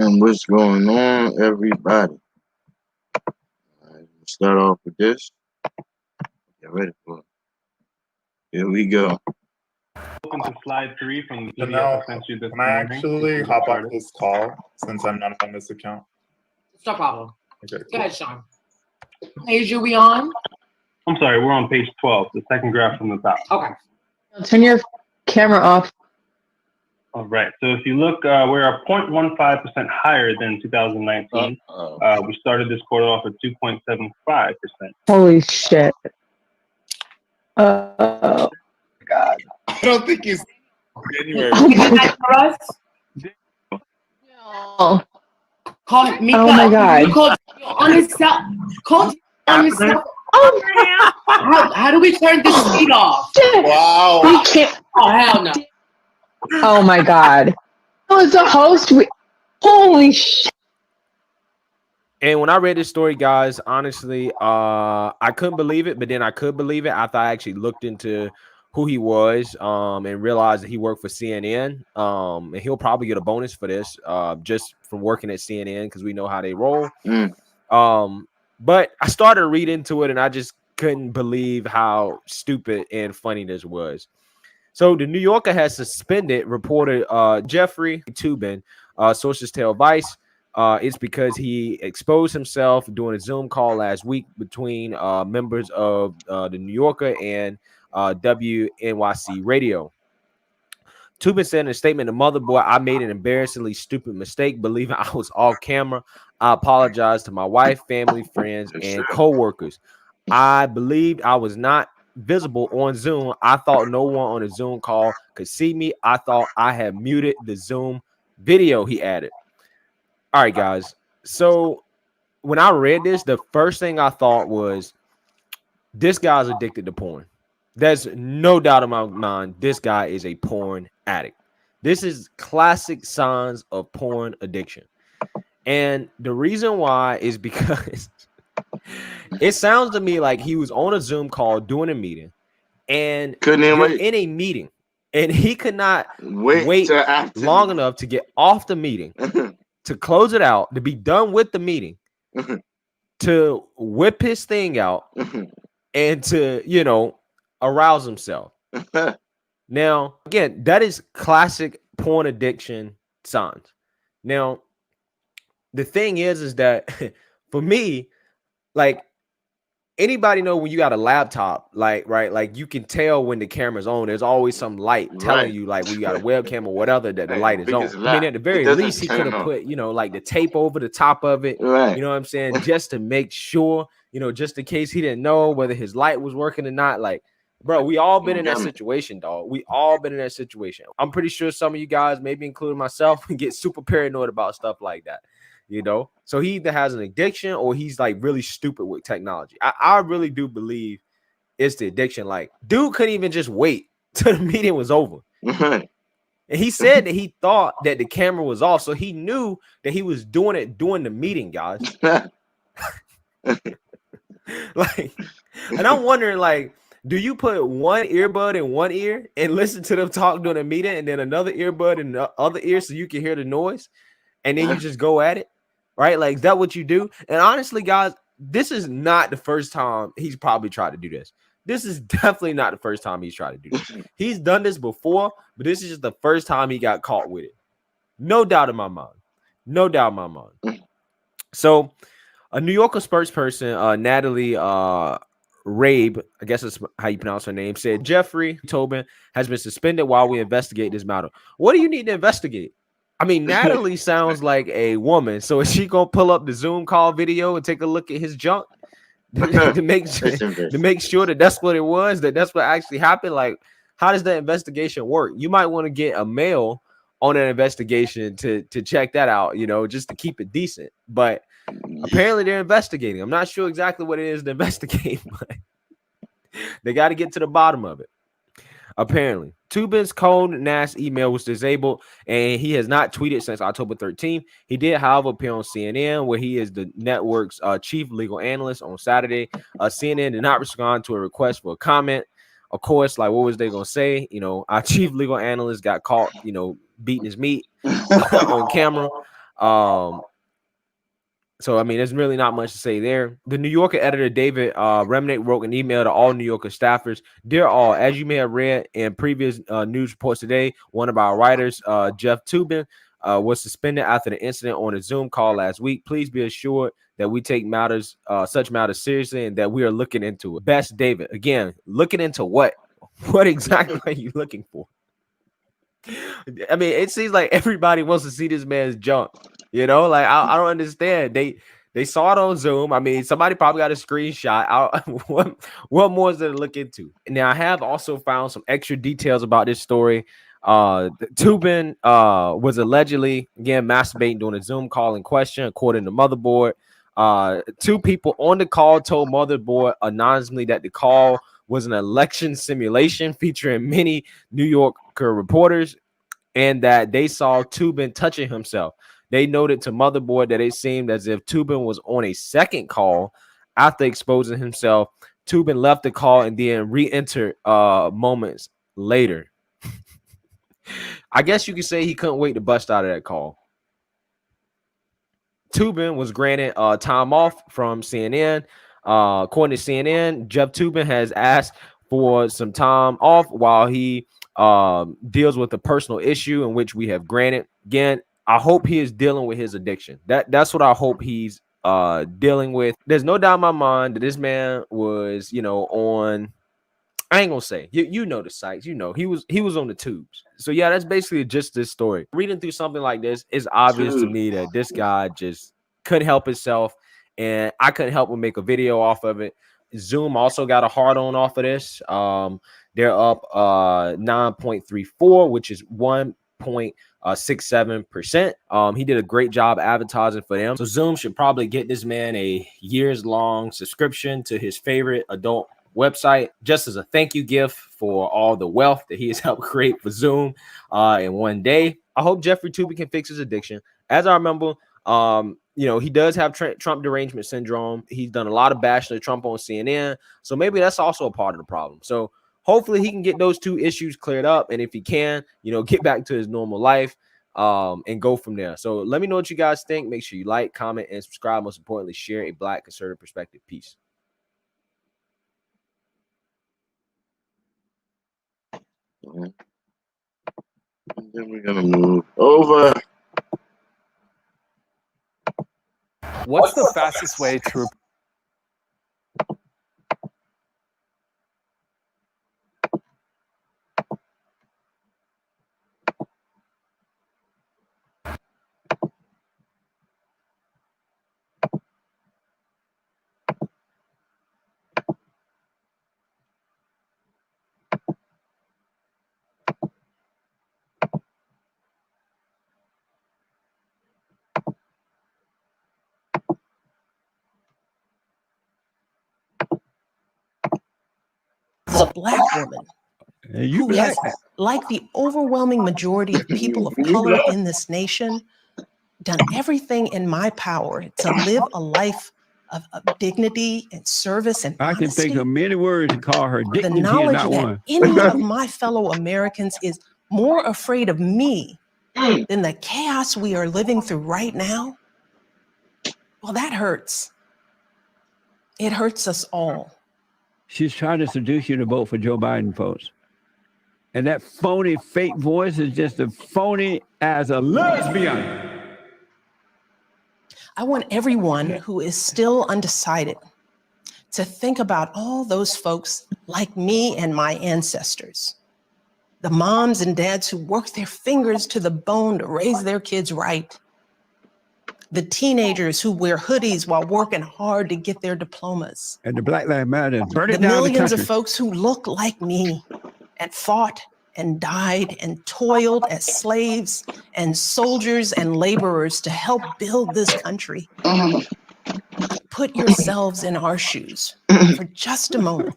And what's going on, everybody? We'll start off with this. Get ready for it. Here we go. Welcome to slide 3 from the So PDF now, I sent you this can I morning. actually hop off this call since I'm not on this account? It's no problem. Okay, Go ahead, Sean. Page are we on? I'm sorry, we're on page 12, the second graph from the top. Okay. Turn your camera off. All right, so if you look, we're 0.15% higher than 2019. We started this quarter off at 2.75%. Holy shit. Oh, God. I don't think he's January. You did that for us? No. Call Mika. Oh my God. You called on his cell. Call on his cell. Oh, How do we turn this feed off? shit. Wow. We can't. Oh, hell no. Oh, my God. Oh, as a host, holy shit. And when I read this story, guys, honestly, I couldn't believe it, but then I could believe it after I actually looked into who he was and realized that he worked for CNN. And he'll probably get a bonus for this just from working at CNN because we know how they roll. But I started to read into it, and I just couldn't believe how stupid and funny this was. So the New Yorker has suspended reporter Jeffrey Toobin, sources tell Vice. It's because he exposed himself during a Zoom call last week between members of the New Yorker and WNYC Radio. Toobin said in a statement to Motherboard, I made an embarrassingly stupid mistake believing I was off camera. I apologize to my wife, family, friends, and co-workers. I believed I was not visible on Zoom. I thought no one on the Zoom call could see me. I thought I had muted the Zoom video, he added. All right, guys. So when I read this, the first thing I thought was this guy's addicted to porn. There's no doubt in my mind this guy is a porn addict. This is classic signs of porn addiction. And the reason why is because it sounds to me like he was on a Zoom call doing a meeting and Couldn't in a meeting and he could not wait long enough to get off the meeting, to close it out, to be done with the meeting, to whip his thing out and to, arouse himself. Now, again, that is classic porn addiction signs. Now, the thing is that for me, like, anybody know when you got a laptop, like, right, like you can tell when the camera's on. There's always some light telling you, like, when you got a webcam or whatever, that the light is on. I mean, at the very least, he could have put, like the tape over the top of it. Right. You know what I'm saying? Just to make sure, just in case he didn't know whether his light was working or not. Like, bro, we all been in that situation, dog. We all been in that situation. I'm pretty sure some of you guys, maybe including myself, get super paranoid about stuff like that. So he either has an addiction or he's like really stupid with technology. I really do believe it's the addiction. Like, dude couldn't even just wait till the meeting was over. And he said that he thought that the camera was off, so he knew that he was doing it during the meeting, guys. Like, and I'm wondering, like, do you put one earbud in one ear and listen to them talk during a meeting, and then another earbud in the other ear so you can hear the noise, and then you just go at it? Right? Like, is that what you do? And honestly, guys, this is not the first time he's probably tried to do this. This is definitely not the first time he's tried to do this. He's done this before, but this is just the first time he got caught with it. No doubt in my mind. No doubt in my mind. So, a New Yorker spokesperson, Natalie Rabe, I guess that's how you pronounce her name, said Jeffrey Toobin has been suspended while we investigate this matter. What do you need to investigate? I mean, Natalie sounds like a woman. So is she gonna pull up the Zoom call video and take a look at his junk to make sure that that's what it was, that's what actually happened? Like, how does that investigation work? You might want to get a male on an investigation to check that out, just to keep it decent. But apparently they're investigating. I'm not sure exactly what it is to investigate, but they got to get to the bottom of it. Apparently, Toobin's Code NAS email was disabled, and he has not tweeted since October 13th. He did, however, appear on CNN, where he is the network's chief legal analyst on Saturday. CNN did not respond to a request for a comment. Of course, like, what was they going to say? Our chief legal analyst got caught, beating his meat on camera. So, I mean, there's really not much to say there. The New Yorker editor, David Remnick, wrote an email to all New Yorker staffers. Dear all, as you may have read in previous news reports today, one of our writers, Jeff Toobin, was suspended after the incident on a Zoom call last week. Please be assured that we take such matters seriously and that we are looking into it. Best David. Again, looking into what? What exactly are you looking for? I mean, it seems like everybody wants to see this man's junk. You know, like I don't understand. They saw it on Zoom. I mean, somebody probably got a screenshot. What more is there to look into? Now, I have also found some extra details about this story. Toobin was allegedly again masturbating during a Zoom call in question, according to Motherboard. Two people on the call told Motherboard anonymously that the call was an election simulation featuring many New Yorker reporters, and that they saw Toobin touching himself. They noted to Motherboard that it seemed as if Toobin was on a second call after exposing himself. Toobin left the call and then re-entered moments later. I guess you could say he couldn't wait to bust out of that call. Toobin was granted time off from CNN. According to CNN, Jeff Toobin has asked for some time off while he deals with a personal issue in which we have granted. Again, I hope he is dealing with his addiction. That's what I hope he's dealing with. There's no doubt in my mind that this man was, on. I ain't gonna say you know the sites, he was on the tubes. So yeah, that's basically just this story. Reading through something like this, it's obvious to me that this guy just couldn't help himself, and I couldn't help but make a video off of it. Zoom also got a hard on off of this. They're up 9.34, which is 1.67%. He did a great job advertising for them. So Zoom should probably get this man a years-long subscription to his favorite adult website, just as a thank you gift for all the wealth that he has helped create for Zoom in one day. I hope Jeffrey Toobin can fix his addiction. As I remember, he does have Trump derangement syndrome. He's done a lot of bashing of Trump on CNN, so maybe that's also a part of the problem. So hopefully he can get those two issues cleared up, and if he can, get back to his normal life and go from there. So let me know what you guys think. Make sure you like, comment, and subscribe. Most importantly, share a Black conservative perspective. Peace. And then we're gonna move over. What's the fastest way to a Black woman who has, like the overwhelming majority of people of color in this nation, done everything in my power to live a life of dignity and service and honesty. I can think of many words to call her dignity. The knowledge not that one. any of my fellow Americans is more afraid of me than the chaos we are living through right now, well, that hurts. It hurts us all. She's trying to seduce you to vote for Joe Biden, folks. And that phony, fake voice is just as phony as a lesbian. I want everyone who is still undecided to think about all those folks like me and my ancestors, the moms and dads who worked their fingers to the bone to raise their kids right, the teenagers who wear hoodies while working hard to get their diplomas, and the Black Lives Matter, burn it the down millions the of folks who look like me and fought and died and toiled as slaves and soldiers and laborers to help build this country. Put yourselves in our shoes for just a moment.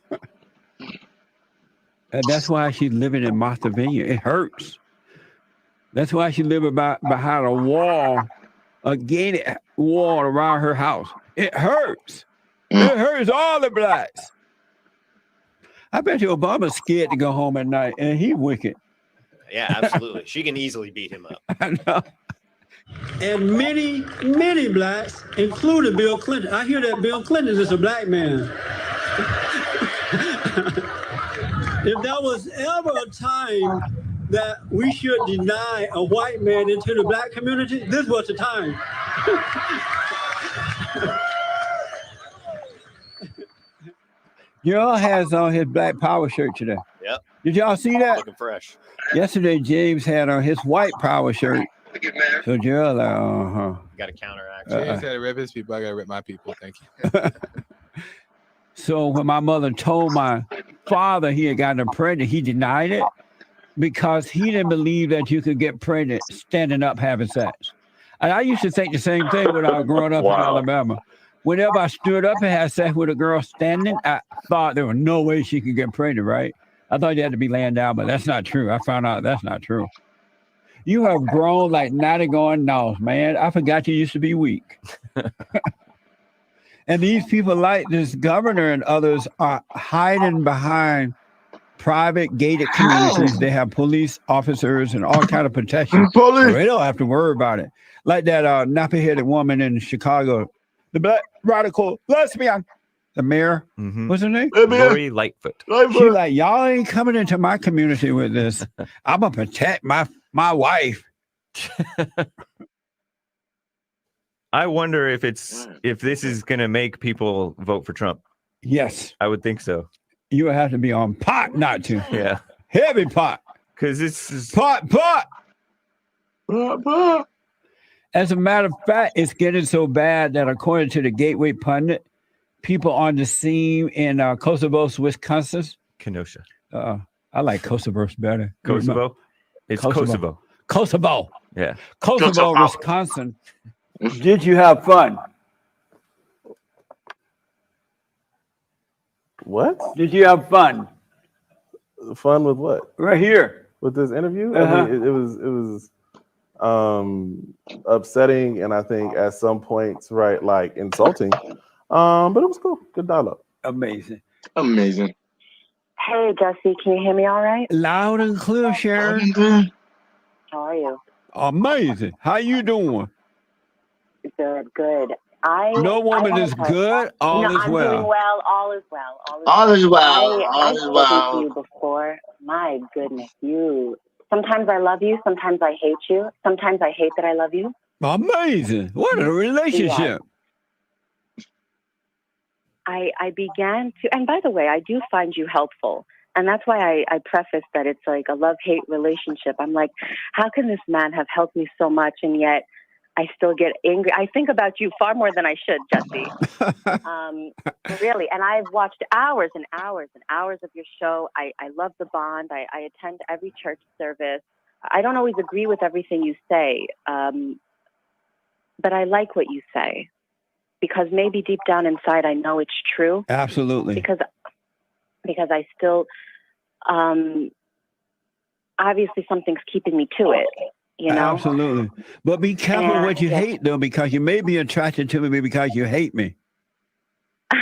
And that's why she's living in Martha Vineyard. It hurts. That's why she lives behind a wall, a gated wall around her house. It hurts. It hurts all the blacks. I bet you Obama's scared to go home at night, and he's wicked. Yeah, absolutely. She can easily beat him up. I know. and many blacks, including Bill Clinton. I hear that Bill Clinton is a black man. If there was ever a time that we should deny a white man into the black community, this was the time. Gerald has on his Black Power shirt today. Yep. Did y'all see that? Looking fresh. Yesterday, James had on his White Power shirt. So Gerald, Got to counteract. James had to rip his people. I got to rip my people. Thank you. So when my mother told my father he had gotten pregnant, he denied it because he didn't believe that you could get pregnant standing up having sex. And I used to think the same thing when I was growing up in Alabama. Whenever I stood up and had sex with a girl standing, I thought there was no way she could get pregnant, right? I thought you had to be laying down, but that's not true. I found out that's not true. You have grown like Natty going nose, man. I forgot you used to be weak. And these people like this governor and others are hiding behind private gated communities. They have police officers and all kind of protection. So they don't have to worry about it. Like that nappy-headed woman in Chicago, the black radical lesbian, the mayor. What's her name? Lori Lightfoot. She like, y'all ain't coming into my community with this. I'm gonna protect my wife. I wonder if this is gonna make people vote for Trump. Yes, I would think so. You would have to be on pot not to. Yeah, heavy pot. Because this is pot. As a matter of fact, it's getting so bad that according to the Gateway Pundit, people on the scene in Kosovo, Wisconsin. Kenosha. I like Kosovo better. Kosovo? It's Kosovo. Kosovo. Yeah. Kosovo, Wisconsin. Did you have fun? What? Did you have fun? Fun with what? Right here. With this interview? I mean, it was upsetting, and I think at some points, right, like insulting. But it was cool. Good dialogue. Amazing. Hey, Jesse, can you hear me all right? Loud and clear, Sharon. How are you? Amazing. How you doing? Good. No woman is good. All is I'm well. doing well. All is well. All is well. I've spoken to you before. My goodness, you. Sometimes I love you. Sometimes I hate you. Sometimes I hate that I love you. Amazing. What a relationship. I began to, and by the way, I do find you helpful. And that's why I preface that it's like a love-hate relationship. I'm like, how can this man have helped me so much and yet I still get angry? I think about you far more than I should, Jesse. Really. And I've watched hours and hours and hours of your show. I love the bond. I attend every church service. I don't always agree with everything you say, but I like what you say because maybe deep down inside I know it's true. Absolutely. Because I still, obviously something's keeping me to it, you know? Absolutely. But be careful what you hate, though, because you may be attracted to me because you hate me. No,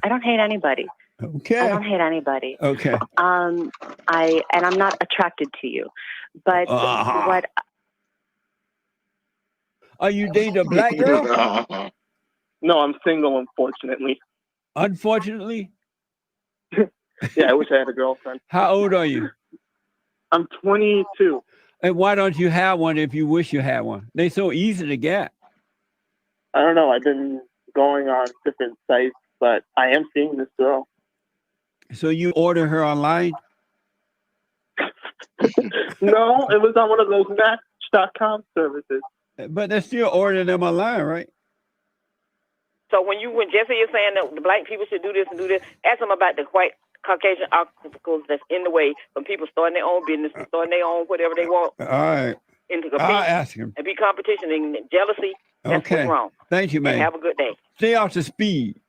I don't hate anybody. Okay. I don't hate anybody. Okay. I'm not attracted to you, but what? Are you dating a black girl? No, I'm single, unfortunately. Unfortunately? Yeah, I wish I had a girlfriend. How old are you? I'm 22. And why don't you have one if you wish you had one? They're so easy to get. I don't know. I've been going on different sites, but I am seeing this girl. So you order her online? No, it was on one of those Match.com services. But they're still ordering them online, right? So when Jesse is saying that the black people should do this and do this, ask them about the white Caucasian obstacles that's in the way from people starting their own business, starting their own whatever they want. All right. And to compete I'll ask him. and be competition and jealousy. That's Okay. what's wrong. Thank you, man. And have a good day. Stay off the speed.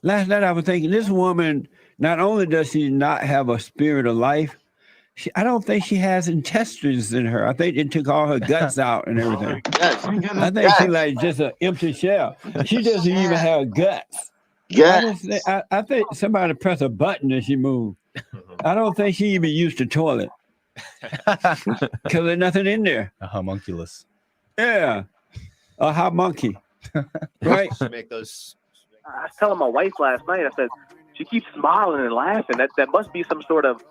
Last night I was thinking, this woman, not only does she not have a spirit of life, I don't think she has intestines in her. I think it took all her guts out and everything. I think she's like just an empty shell. She doesn't even have guts. I think somebody pressed a button and she moved. I don't think she even used the toilet. Because there's nothing in there. A homunculus. Yeah. A hot monkey. Right? Make those. I was telling my wife last night, I said, she keeps smiling and laughing. That must be some sort of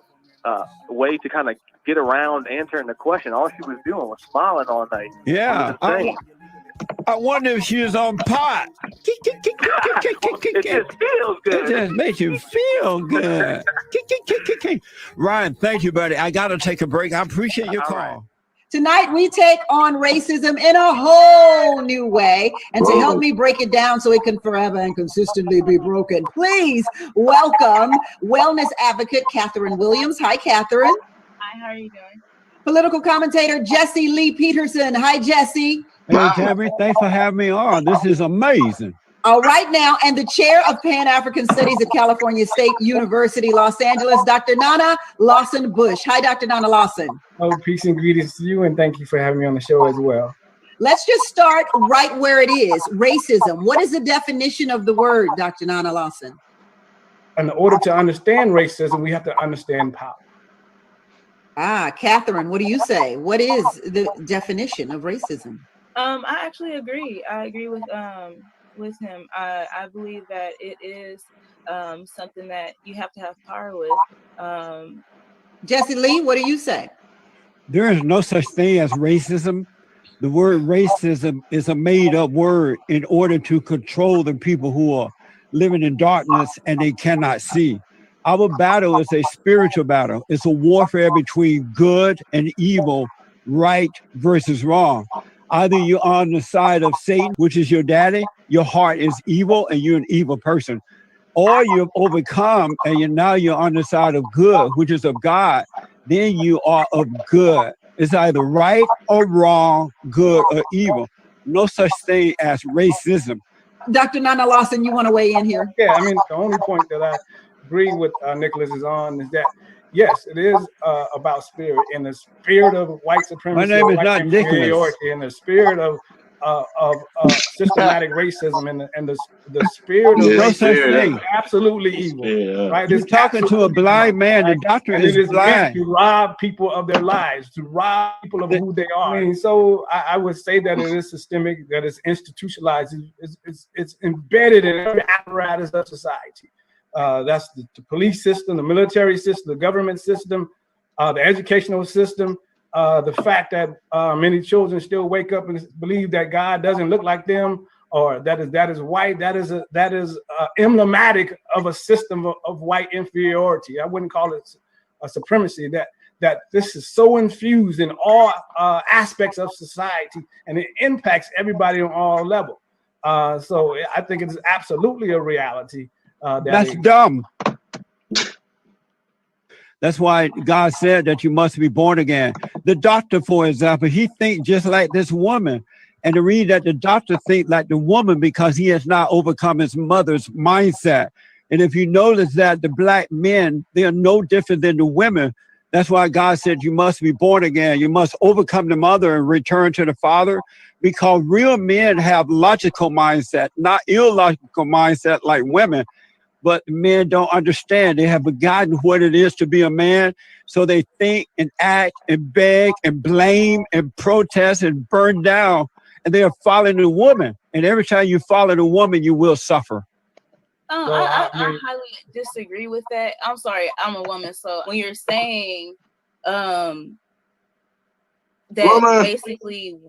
way to kind of get around answering the question. All she was doing was smiling all night. Yeah. I wonder if she was on pot. It just feels good. It just makes you feel good. Ryan, thank you, buddy. I got to take a break. I appreciate your call. Tonight, we take on racism in a whole new way. And to help me break it down so it can forever and consistently be broken, please welcome wellness advocate Catherine Williams. Hi, Catherine. Hi, how are you doing? Political commentator Jesse Lee Peterson. Hi, Jesse. Hey, Gabby, thanks for having me on. This is amazing. All right now, and the chair of Pan-African Studies at California State University, Los Angeles, Dr. Nana Lawson-Bush. Hi, Dr. Nana Lawson. Oh, peace and greetings to you, and thank you for having me on the show as well. Let's just start right where it is, racism. What is the definition of the word, Dr. Nana Lawson? In order to understand racism, we have to understand power. Catherine, what do you say? What is the definition of racism? I actually agree. I agree with him. I believe that it is something that you have to have power with. Jesse Lee, what do you say? There is no such thing as racism. The word racism is a made-up word in order to control the people who are living in darkness and they cannot see. Our battle is a spiritual battle. It's a warfare between good and evil, right versus wrong. Either you're on the side of Satan, which is your daddy, your heart is evil and you're an evil person. Or you've overcome and now you're on the side of good, which is of God. Then you are of good. It's either right or wrong, good or evil. No such thing as racism. Dr. Nana Lawson, you want to weigh in here? Yeah, I mean, the only point that I agree with Nicholas is on is that, yes, it is about spirit, and the spirit of white supremacy. My name is not Nicholas. And the spirit of systematic racism and the spirit of racism is absolutely evil. Yeah. Right? You're talking to a blind man. The doctor is blind. To rob people of their lives, to rob people of who they are. I mean, so I would say that it is systemic, that it's institutionalized, it's embedded in every apparatus of society. That's the police system, the military system, the government system, the educational system. The fact that many children still wake up and believe that God doesn't look like them, or that is white, that is emblematic of a system of white inferiority. I wouldn't call it a supremacy. That this is so infused in all aspects of society, and it impacts everybody on all levels. So I think it is absolutely a reality. That's dumb. That's why God said that you must be born again. The doctor, for example, he thinks just like this woman. And to read that the doctor thinks like the woman because he has not overcome his mother's mindset. And if you notice that the black men, they are no different than the women. That's why God said you must be born again. You must overcome the mother and return to the father, because real men have logical mindset, not illogical mindset like women. But men don't understand. They have forgotten what it is to be a man. So they think and act and beg and blame and protest and burn down. And they are following a woman. And every time you follow the woman, you will suffer. I highly disagree with that. I'm sorry, I'm a woman. So when you're saying that basically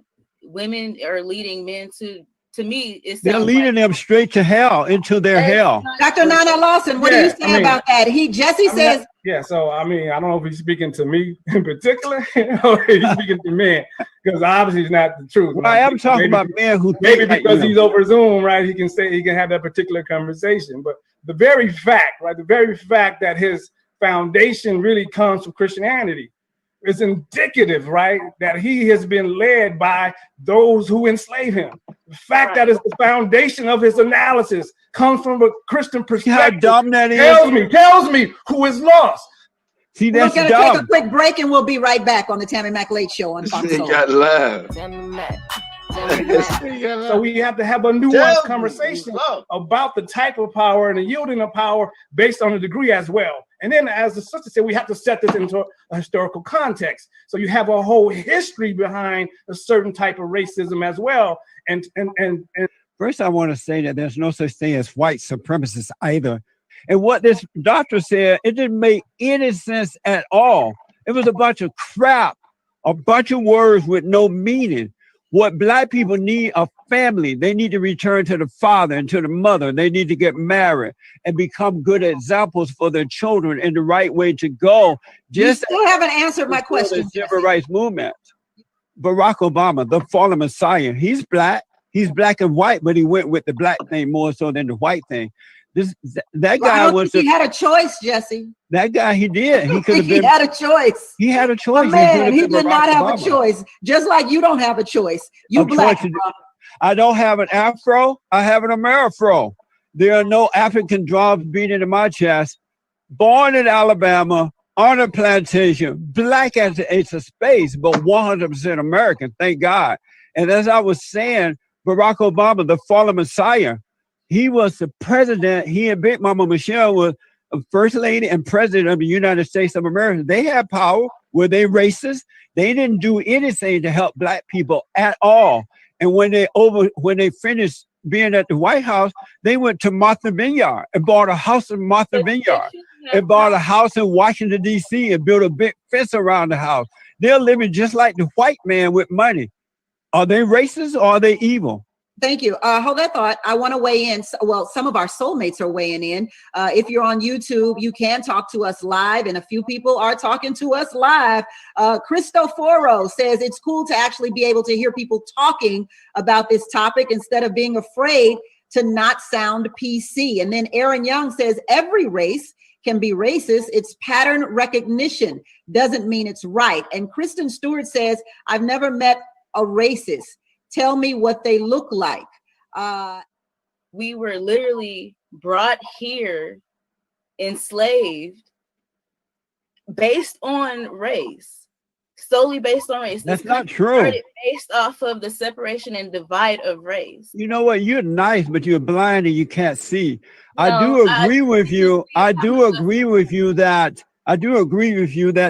women are leading men to me, they're leading them straight to hell, into their hell. Dr. Nana Lawson, what do you say about that? Jesse says. Yeah, so I mean, I don't know if he's speaking to me in particular or he's speaking to men, because obviously it's not the truth. Well, I am talking about men who maybe because he's over Zoom, right? He can have that particular conversation. But the very fact, right, the very fact that his foundation really comes from Christianity is indicative, right, that he has been led by those who enslave him. The fact that is the foundation of his analysis comes from a Christian perspective. How dumb that is. Tells me who is lost. See, that's We're going to take a quick break and we'll be right back on the Tammy Mac Late Show on Fox Soul. got live. So we have to have a nuanced conversation about the type of power and the yielding of power based on the degree as well. And then, as the sister said, we have to set this into a historical context. So you have a whole history behind a certain type of racism as well. And first, I want to say that there's no such thing as white supremacists either. And what this doctor said, it didn't make any sense at all. It was a bunch of crap, a bunch of words with no meaning. What Black people need are family. They need to return to the father and to the mother. They need to get married and become good examples for their children in the right way to go. Just you still haven't answered my question. The civil rights movement. Barack Obama, the fallen Messiah, he's Black. He's Black and white, but he went with the Black thing more so than the white thing. That guy was. He had a choice, Jesse. That guy, he did. He could have been. He had a choice. He had a choice. Man, he did not have a choice. Just like you don't have a choice. You Black. I don't have an afro. I have an Amerifro. There are no African drums beating in my chest. Born in Alabama on a plantation, Black as the ace of space, but 100% American. Thank God. And as I was saying, Barack Obama, the fallen Messiah. He was the president. He and Big Mama Michelle was first lady and president of the United States of America. They had power. Were they racist? They didn't do anything to help Black people at all. And when they finished being at the White House, they went to Martha Vineyard and bought a house in Martha Vineyard and bought a house in Washington, D.C. and built a big fence around the house. They're living just like the white man with money. Are they racist or are they evil? Thank you. Hold that thought. I want to weigh in. Well, some of our soulmates are weighing in. If you're on YouTube, you can talk to us live, and a few people are talking to us live. Cristoforo says it's cool to actually be able to hear people talking about this topic instead of being afraid to not sound PC. And then Aaron Young says every race can be racist. It's pattern recognition. Doesn't mean it's right. And Kristen Stewart says, I've never met a racist. Tell me what they look like. We were literally brought here, enslaved, based on race, solely based on race. That's not true. Based off of the separation and divide of race. You know what? You're nice, but you're blind and you can't see. I do agree with you that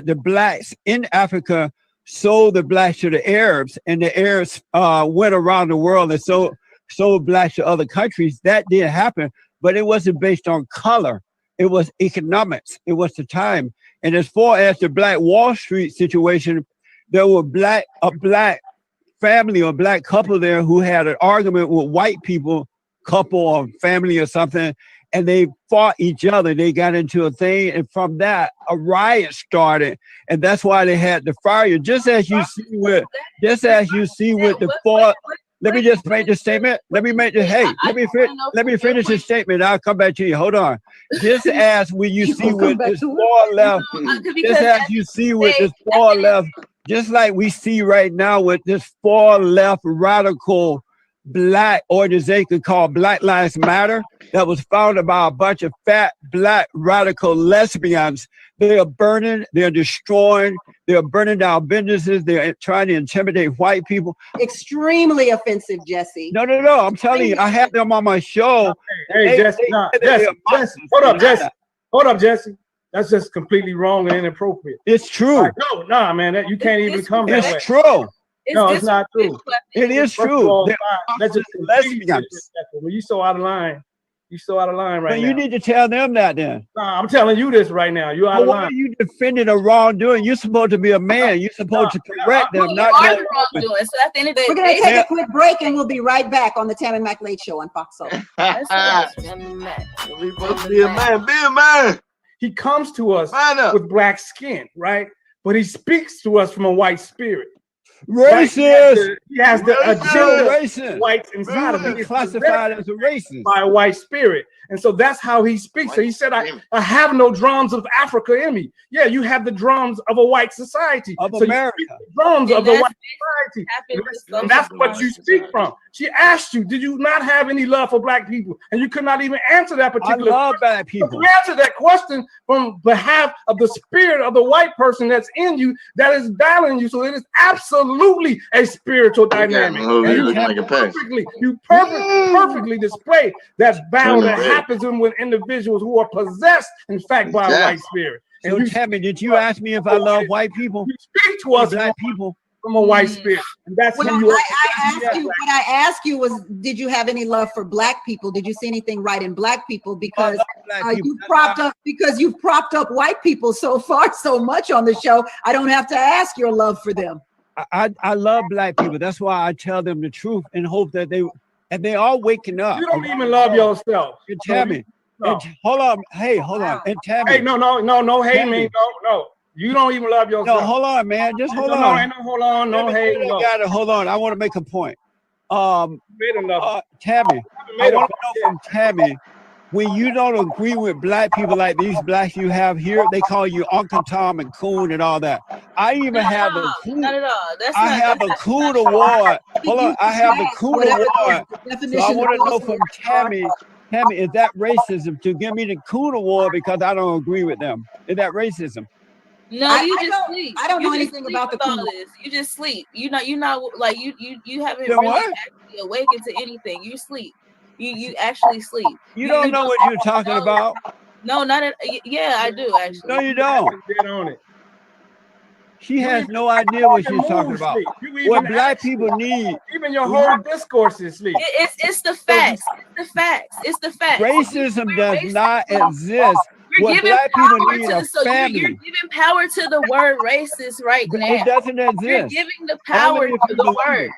the Blacks in Africa sold the Blacks to the Arabs, and the Arabs went around the world and sold Blacks to other countries. That did happen, but it wasn't based on color. It was economics. It was the time. And as far as the Black Wall Street situation, there were a Black family or Black couple there who had an argument with white people, couple or family or something, and they fought each other. They got into a thing, and from that, a riot started, and that's why they had to fire you. Just as you see with the four. Let me just make this statement. Let me finish this statement. I'll come back to you. Hold on. Just as you see with this far left, just like we see right now with this far left radical Black organization called Black Lives Matter that was founded by a bunch of fat Black radical lesbians. They are burning, they're destroying, they're burning down businesses, they're trying to intimidate white people. Extremely offensive, Jesse. No, I'm telling you, I had them on my show. Hey, Jesse, hold up, Jesse. That's just completely wrong and inappropriate. It's true. Nah, man, you can't even come that way. It's true. No, it's not true. It is true. That's just lesbians. Well, you so out of line. You so out of line right now. You need to tell them that then. Nah, I'm telling you this right now. You out of line. Why are you defending a wrongdoing? You're supposed to be a man. You're supposed to correct them, not wrongdoing. So at the end of the day, we're going to take a quick break, and we'll be right back on the Tammy McLeod Show on Fox Soul. Be a man. He comes to us with Black skin, right? But he speaks to us from a white spirit. Racist. He has the agenda of whites inside of him. He's classified as a racist by a white spirit. And so that's how he speaks. So he said, I have no drums of Africa in me. Yeah, you have the drums of a white society. Of America. The drums of the white society. And that's what you speak from. She asked you, did you not have any love for Black people? And you could not even answer that particular question. I love Black people. You answer that question from behalf of the spirit of the white person that's in you, that is battling you. So it is absolutely absolutely a spiritual dynamic. You perfectly display that battle that happens with individuals who are possessed, in fact, by a white spirit. So Tammy, did you ask me if I love white people? You speak to us, black people, from a white spirit, and that's What who you are. what I asked you was, did you have any love for black people? Did you see anything right in black people? Because you've propped up white people so far so much on the show. I don't have to ask your love for them. I love black people. That's why I tell them the truth and hope that they are waking up. You don't even love yourself. And Tammy, hold on. Hey, hold on. And Tammy. Hey, no. Hey, me, no. You don't even love yourself. No, hold on, man. Just hold on. No, ain't no hold on. No, hey, no. Gotta hold on. I want to make a point. Tammy, I want to know from Tammy, when you don't agree with black people like these blacks you have here, they call you Uncle Tom and Coon and all that. I even have a Coon. Not at all. I have a Coon award. Hold on, I have a Coon award. So I want to know from Tammy, is that racism to give me the Coon award because I don't agree with them? Is that racism? No, you just sleep. I don't know You just anything sleep about the with all Coon. this. You just sleep. You're not like you haven't You know really what? actually awakened to anything. You sleep. You actually sleep. You don't know what you're talking about. No, not at. Yeah, I do actually. No, you don't. Get on it. She has no idea what she's talking about. What black people need. Even your whole discourse is sleep. It's the facts. It's the facts. It's the facts. Racism does not exist. You're What giving black people power need to a so family. you're giving power to the word racist right now. It doesn't exist. You're giving the power Only if to you the believe word. it.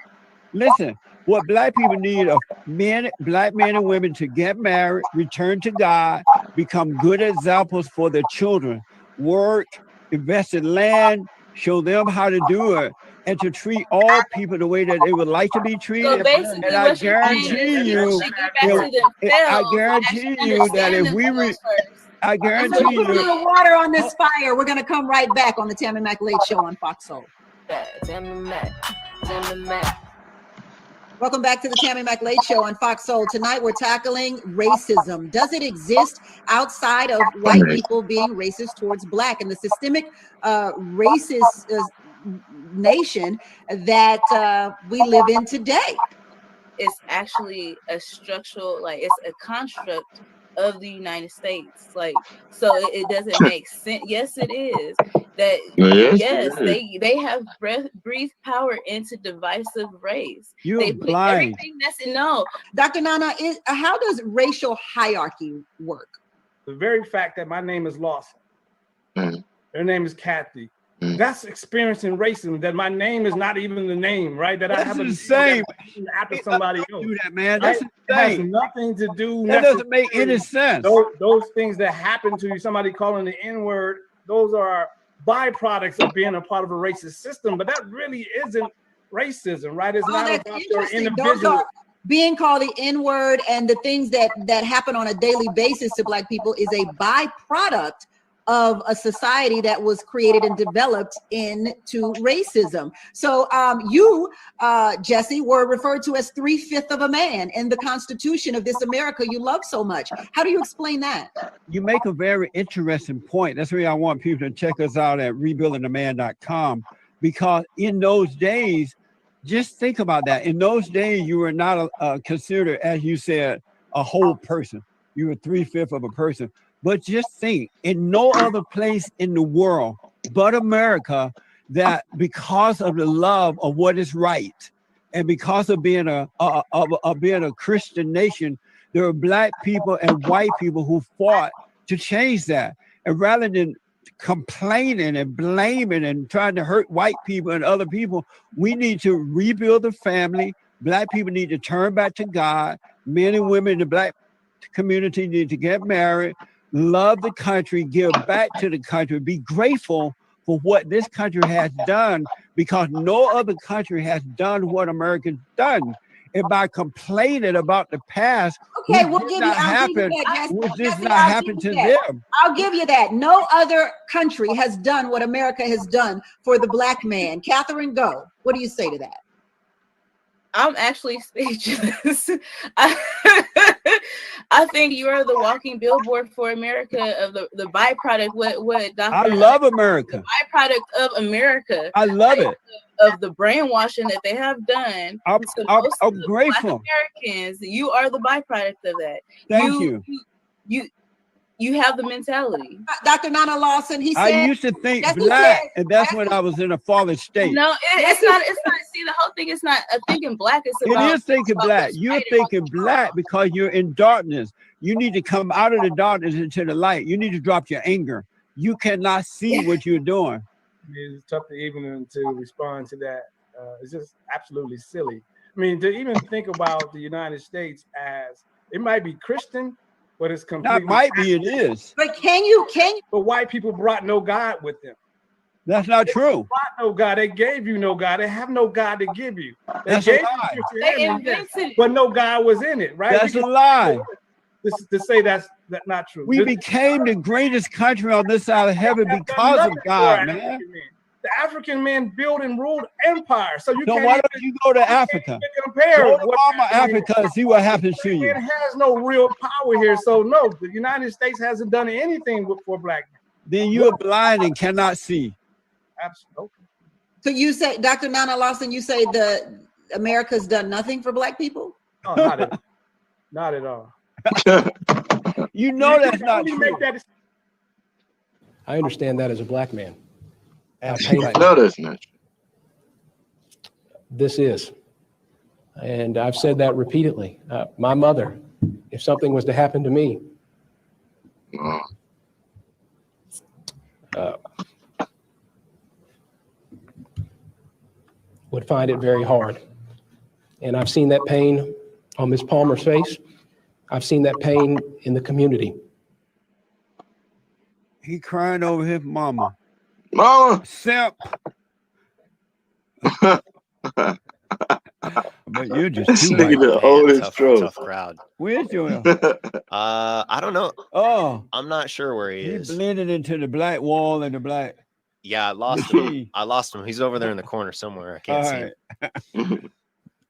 Listen, what black people need are black men and women to get married, return to God, become good examples for their children, work, invest in land, show them how to do it, and to treat all people the way that they would like to be treated. So basically, and I what you're saying guarantee is you, they should get back to themselves. I guarantee you that if we I guarantee Put a you. little water on this fire. We're gonna come right back on the Tammy Mac Late Show on Fox Soul. Tammy Mac. Welcome back to the Tammy Mac Late Show on Fox Soul. Tonight we're tackling racism. Does it exist outside of white people being racist towards black and the systemic racist nation that we live in today? It's actually a structural, like it's a construct of the United States. Like, so it doesn't make sense. Yes, it is. That yes, they have breathed power into divisive race. You're blind. Everything that's no. Dr. Nana, how does racial hierarchy work? The very fact that my name is Lawson, their name is Kathy. That's experiencing racism. That my name is not even the name, right? That I have the same after somebody else. Do that, man. Right? That's It has insane. nothing to do. That doesn't make any sense. Those things that happen to you, somebody calling the N-word, those are byproducts of being a part of a racist system. But that really isn't racism, right? It's not that's about your interesting. Those individual. are being called the N-word and the things that happen on a daily basis to black people is a byproduct of a society that was created and developed into racism. So you, Jesse, were referred to as 3/5 of a man in the Constitution of this America you love so much. How do you explain that? You make a very interesting point. That's why I want people to check us out at rebuildingtheman.com, because in those days, just think about that. In those days, you were not considered, as you said, a whole person. You were 3/5 of a person. But just think, in no other place in the world but America, that because of the love of what is right, and because of being a Christian nation, there are black people and white people who fought to change that. And rather than complaining and blaming and trying to hurt white people and other people, we need to rebuild the family. Black people need to turn back to God. Men and women in the black community need to get married, love the country, give back to the country, be grateful for what this country has done, because no other country has done what America's done. And by complaining about the past, Okay, which did not happen to them. I'll give you that. No other country has done what America has done for the black man. Catherine, go. What do you say to that? I'm actually speechless. I think you are the walking billboard for America of the byproduct. What Dr. I love America. The byproduct of America. I love it. Of the brainwashing that they have done. I'm grateful. Black Americans, you are the byproduct of that. Thank you. You have the mentality. Dr. Nana Lawson, he said. I used to think black, and that's when I was in a fallen state. No, it's not. See, the whole thing is not a thinking black. It's about. It is thinking black. You're thinking black because you're in darkness. You need to come out of the darkness into the light. You need to drop your anger. You cannot see what you're doing. It's tough to even to respond to that. It's just absolutely silly. I mean, to even think about the United States as it might be Christian, but it's completely. That might be. It is. But can you? But white people brought no God with them. That's not true. They brought no God. They gave you no God. They have no God to give you. That's a lie. They invented, but no God was in it, right? That's a lie. This is to say that's not true. We became the greatest country on this side of heaven because of God, man. The African men built and ruled empires. So you So can't why even, don't you go to Africa? compare Go to Mama Africa and see what happens to you. It has no real power here. So no, the United States hasn't done anything for black men. Then you are blind and cannot see. Absolutely. So you say, Dr. Nana Lawson, you say the America's done nothing for black people? No, not at all. Not at all. You know that's not true. I understand that as a black man. No, that's not true. This is. And I've said that repeatedly. My mother, if something was to happen to me, would find it very hard. And I've seen that pain on Ms. Palmer's face. I've seen that pain in the community. He crying over his mama. Mama. Simp. But you're just too Nigga, the oldest tough crowd. Where's your? I don't know. Oh, I'm not sure where he is. He blended into the black wall and the black. Yeah, I lost him. I lost him. He's over there in the corner somewhere. I can't see him.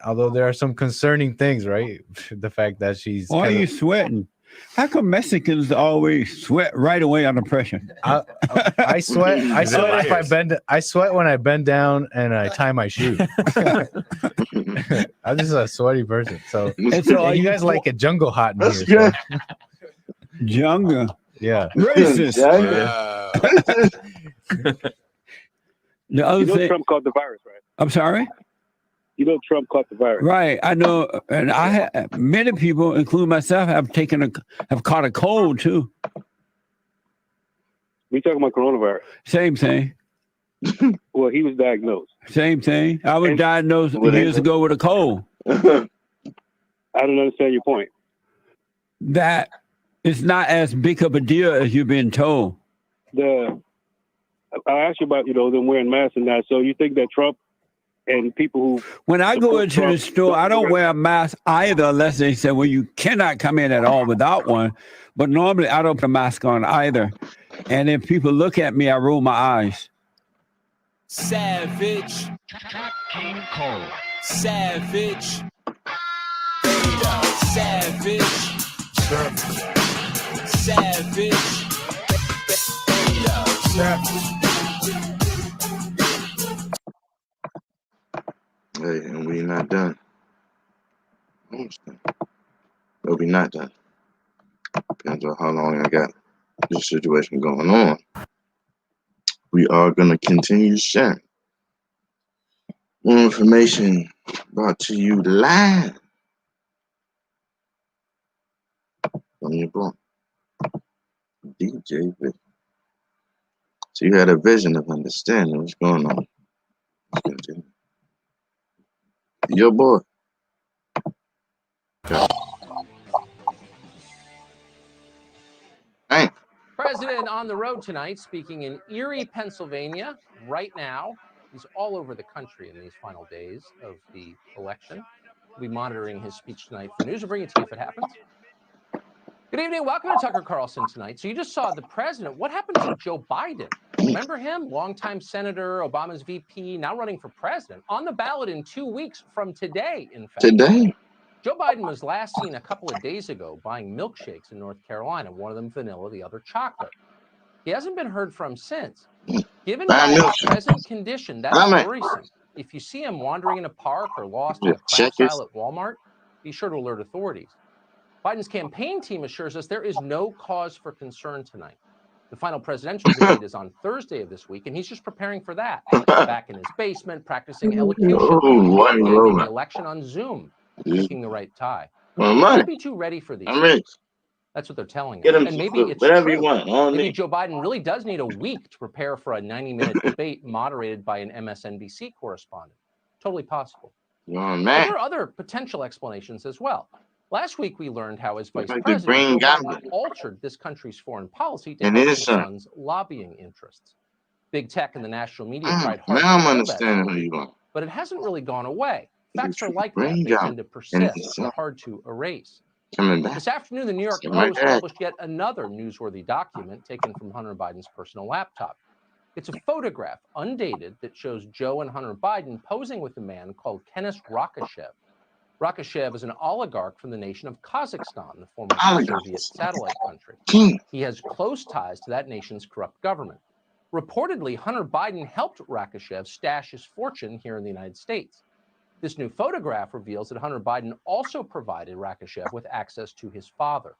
Although there are some concerning things, right? The fact that she's. Why are you sweating? How come Mexicans always sweat right away under pressure? I sweat. I sweat if I bend. I sweat when I bend down and I tie my shoe. I'm just a sweaty person. So you guys like a jungle hot in here. So. Jungle. Yeah. Racist. The other thing, Trump caught the virus, right? I'm sorry? You know Trump caught the virus. Right. I know. And many people, including myself, have caught a cold too. We talking about coronavirus. Same thing. Well, he was diagnosed. Same thing. I was diagnosed years ago with a cold. I don't understand your point. That it's not as big of a deal as you've been told. I asked you about, them wearing masks and that. So you think that Trump and people who... When I go into the store, I don't wear a mask either unless they say, well, you cannot come in at all without one. But normally I don't put a mask on either. And if people look at me, I roll my eyes. Savage. King Cole. Savage. Savage. Savage. Hey, and we not done. Almost done. But we not done. Depends on how long I got this situation going on. We are going to continue sharing more information brought to you live from your boy, DJ Vic. So you had a vision of understanding what's going on. Let's continue. Your boy. Okay. Hey. President on the road tonight, speaking in Erie, Pennsylvania. Right now, he's all over the country in these final days of the election. We'll be monitoring his speech tonight for news. We'll bring it to you if it happens. Good evening. Welcome to Tucker Carlson tonight. So you just saw the president. What happened to Joe Biden? Remember him? Longtime senator, Obama's VP, now running for president, on the ballot in 2 weeks from today, in fact. Today? Joe Biden was last seen a couple of days ago buying milkshakes in North Carolina, one of them vanilla, the other chocolate. He hasn't been heard from since. Given Biden's present condition, that's worrisome. If you see him wandering in a park or lost in a cramped aisle at Walmart, be sure to alert authorities. Biden's campaign team assures us there is no cause for concern tonight. The final presidential debate is on Thursday of this week, and he's just preparing for that. Back in his basement, practicing elocution, naming the election on Zoom, picking the right tie. Don't be too ready for these. That's what they're telling us. And maybe it's whatever true. you want. Maybe Joe Biden really does need a week to prepare for a 90-minute debate moderated by an MSNBC correspondent. Totally possible. But there are other potential explanations as well. Last week, we learned how his vice president Joe Biden altered this country's foreign policy to help his son's lobbying interests. Big tech and the national media tried hard now I'm to kill understanding that who you are. but it hasn't really gone away. Facts are like that. They tend to persist. They're hard to erase. This afternoon, the New York Post published yet another newsworthy document taken from Hunter Biden's personal laptop. It's a photograph, undated, that shows Joe and Hunter Biden posing with a man called Kenes Rakashev. Rakashev is an oligarch from the nation of Kazakhstan, the former Soviet satellite country. He has close ties to that nation's corrupt government. Reportedly, Hunter Biden helped Rakashev stash his fortune here in the United States. This new photograph reveals that Hunter Biden also provided Rakashev with access to his father.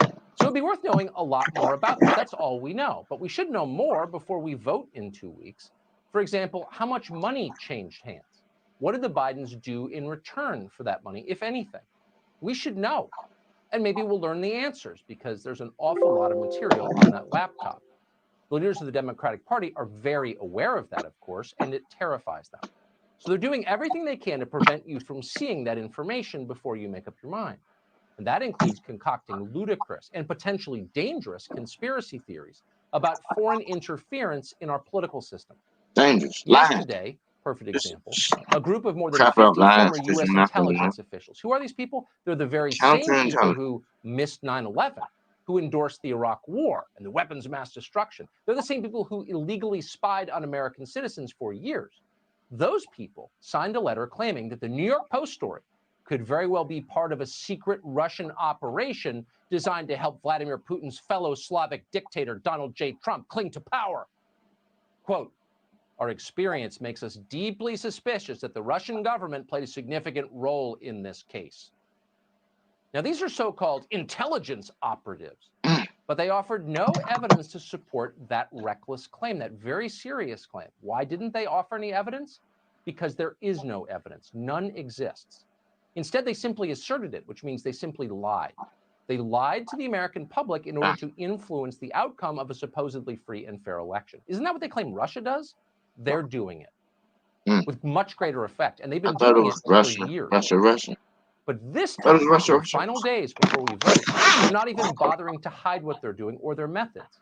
So it'd be worth knowing a lot more about this. That's all we know. But we should know more before we vote in 2 weeks. For example, how much money changed hands? What did the Bidens do in return for that money, if anything? We should know. And maybe we'll learn the answers because there's an awful lot of material on that laptop. The leaders of the Democratic Party are very aware of that, of course, and it terrifies them. So they're doing everything they can to prevent you from seeing that information before you make up your mind. And that includes concocting ludicrous and potentially dangerous conspiracy theories about foreign interference in our political system. Dangerous. Yesterday, perfect example, a group of more than 50 former U.S. intelligence officials. Who are these people? They're the very same people who missed 9/11, who endorsed the Iraq War and the weapons of mass destruction. They're the same people who illegally spied on American citizens for years. Those people signed a letter claiming that the New York Post story could very well be part of a secret Russian operation designed to help Vladimir Putin's fellow Slavic dictator, Donald J. Trump, cling to power. Quote, our experience makes us deeply suspicious that the Russian government played a significant role in this case. Now, these are so-called intelligence operatives, but they offered no evidence to support that reckless claim, that very serious claim. Why didn't they offer any evidence? Because there is no evidence. None exists. Instead, they simply asserted it, which means they simply lied. They lied to the American public in order to influence the outcome of a supposedly free and fair election. Isn't that what they claim Russia does? They're doing it with much greater effect, and they've been doing it for years. Russia. But this time, in the final days before we vote, they're not even bothering to hide what they're doing or their methods.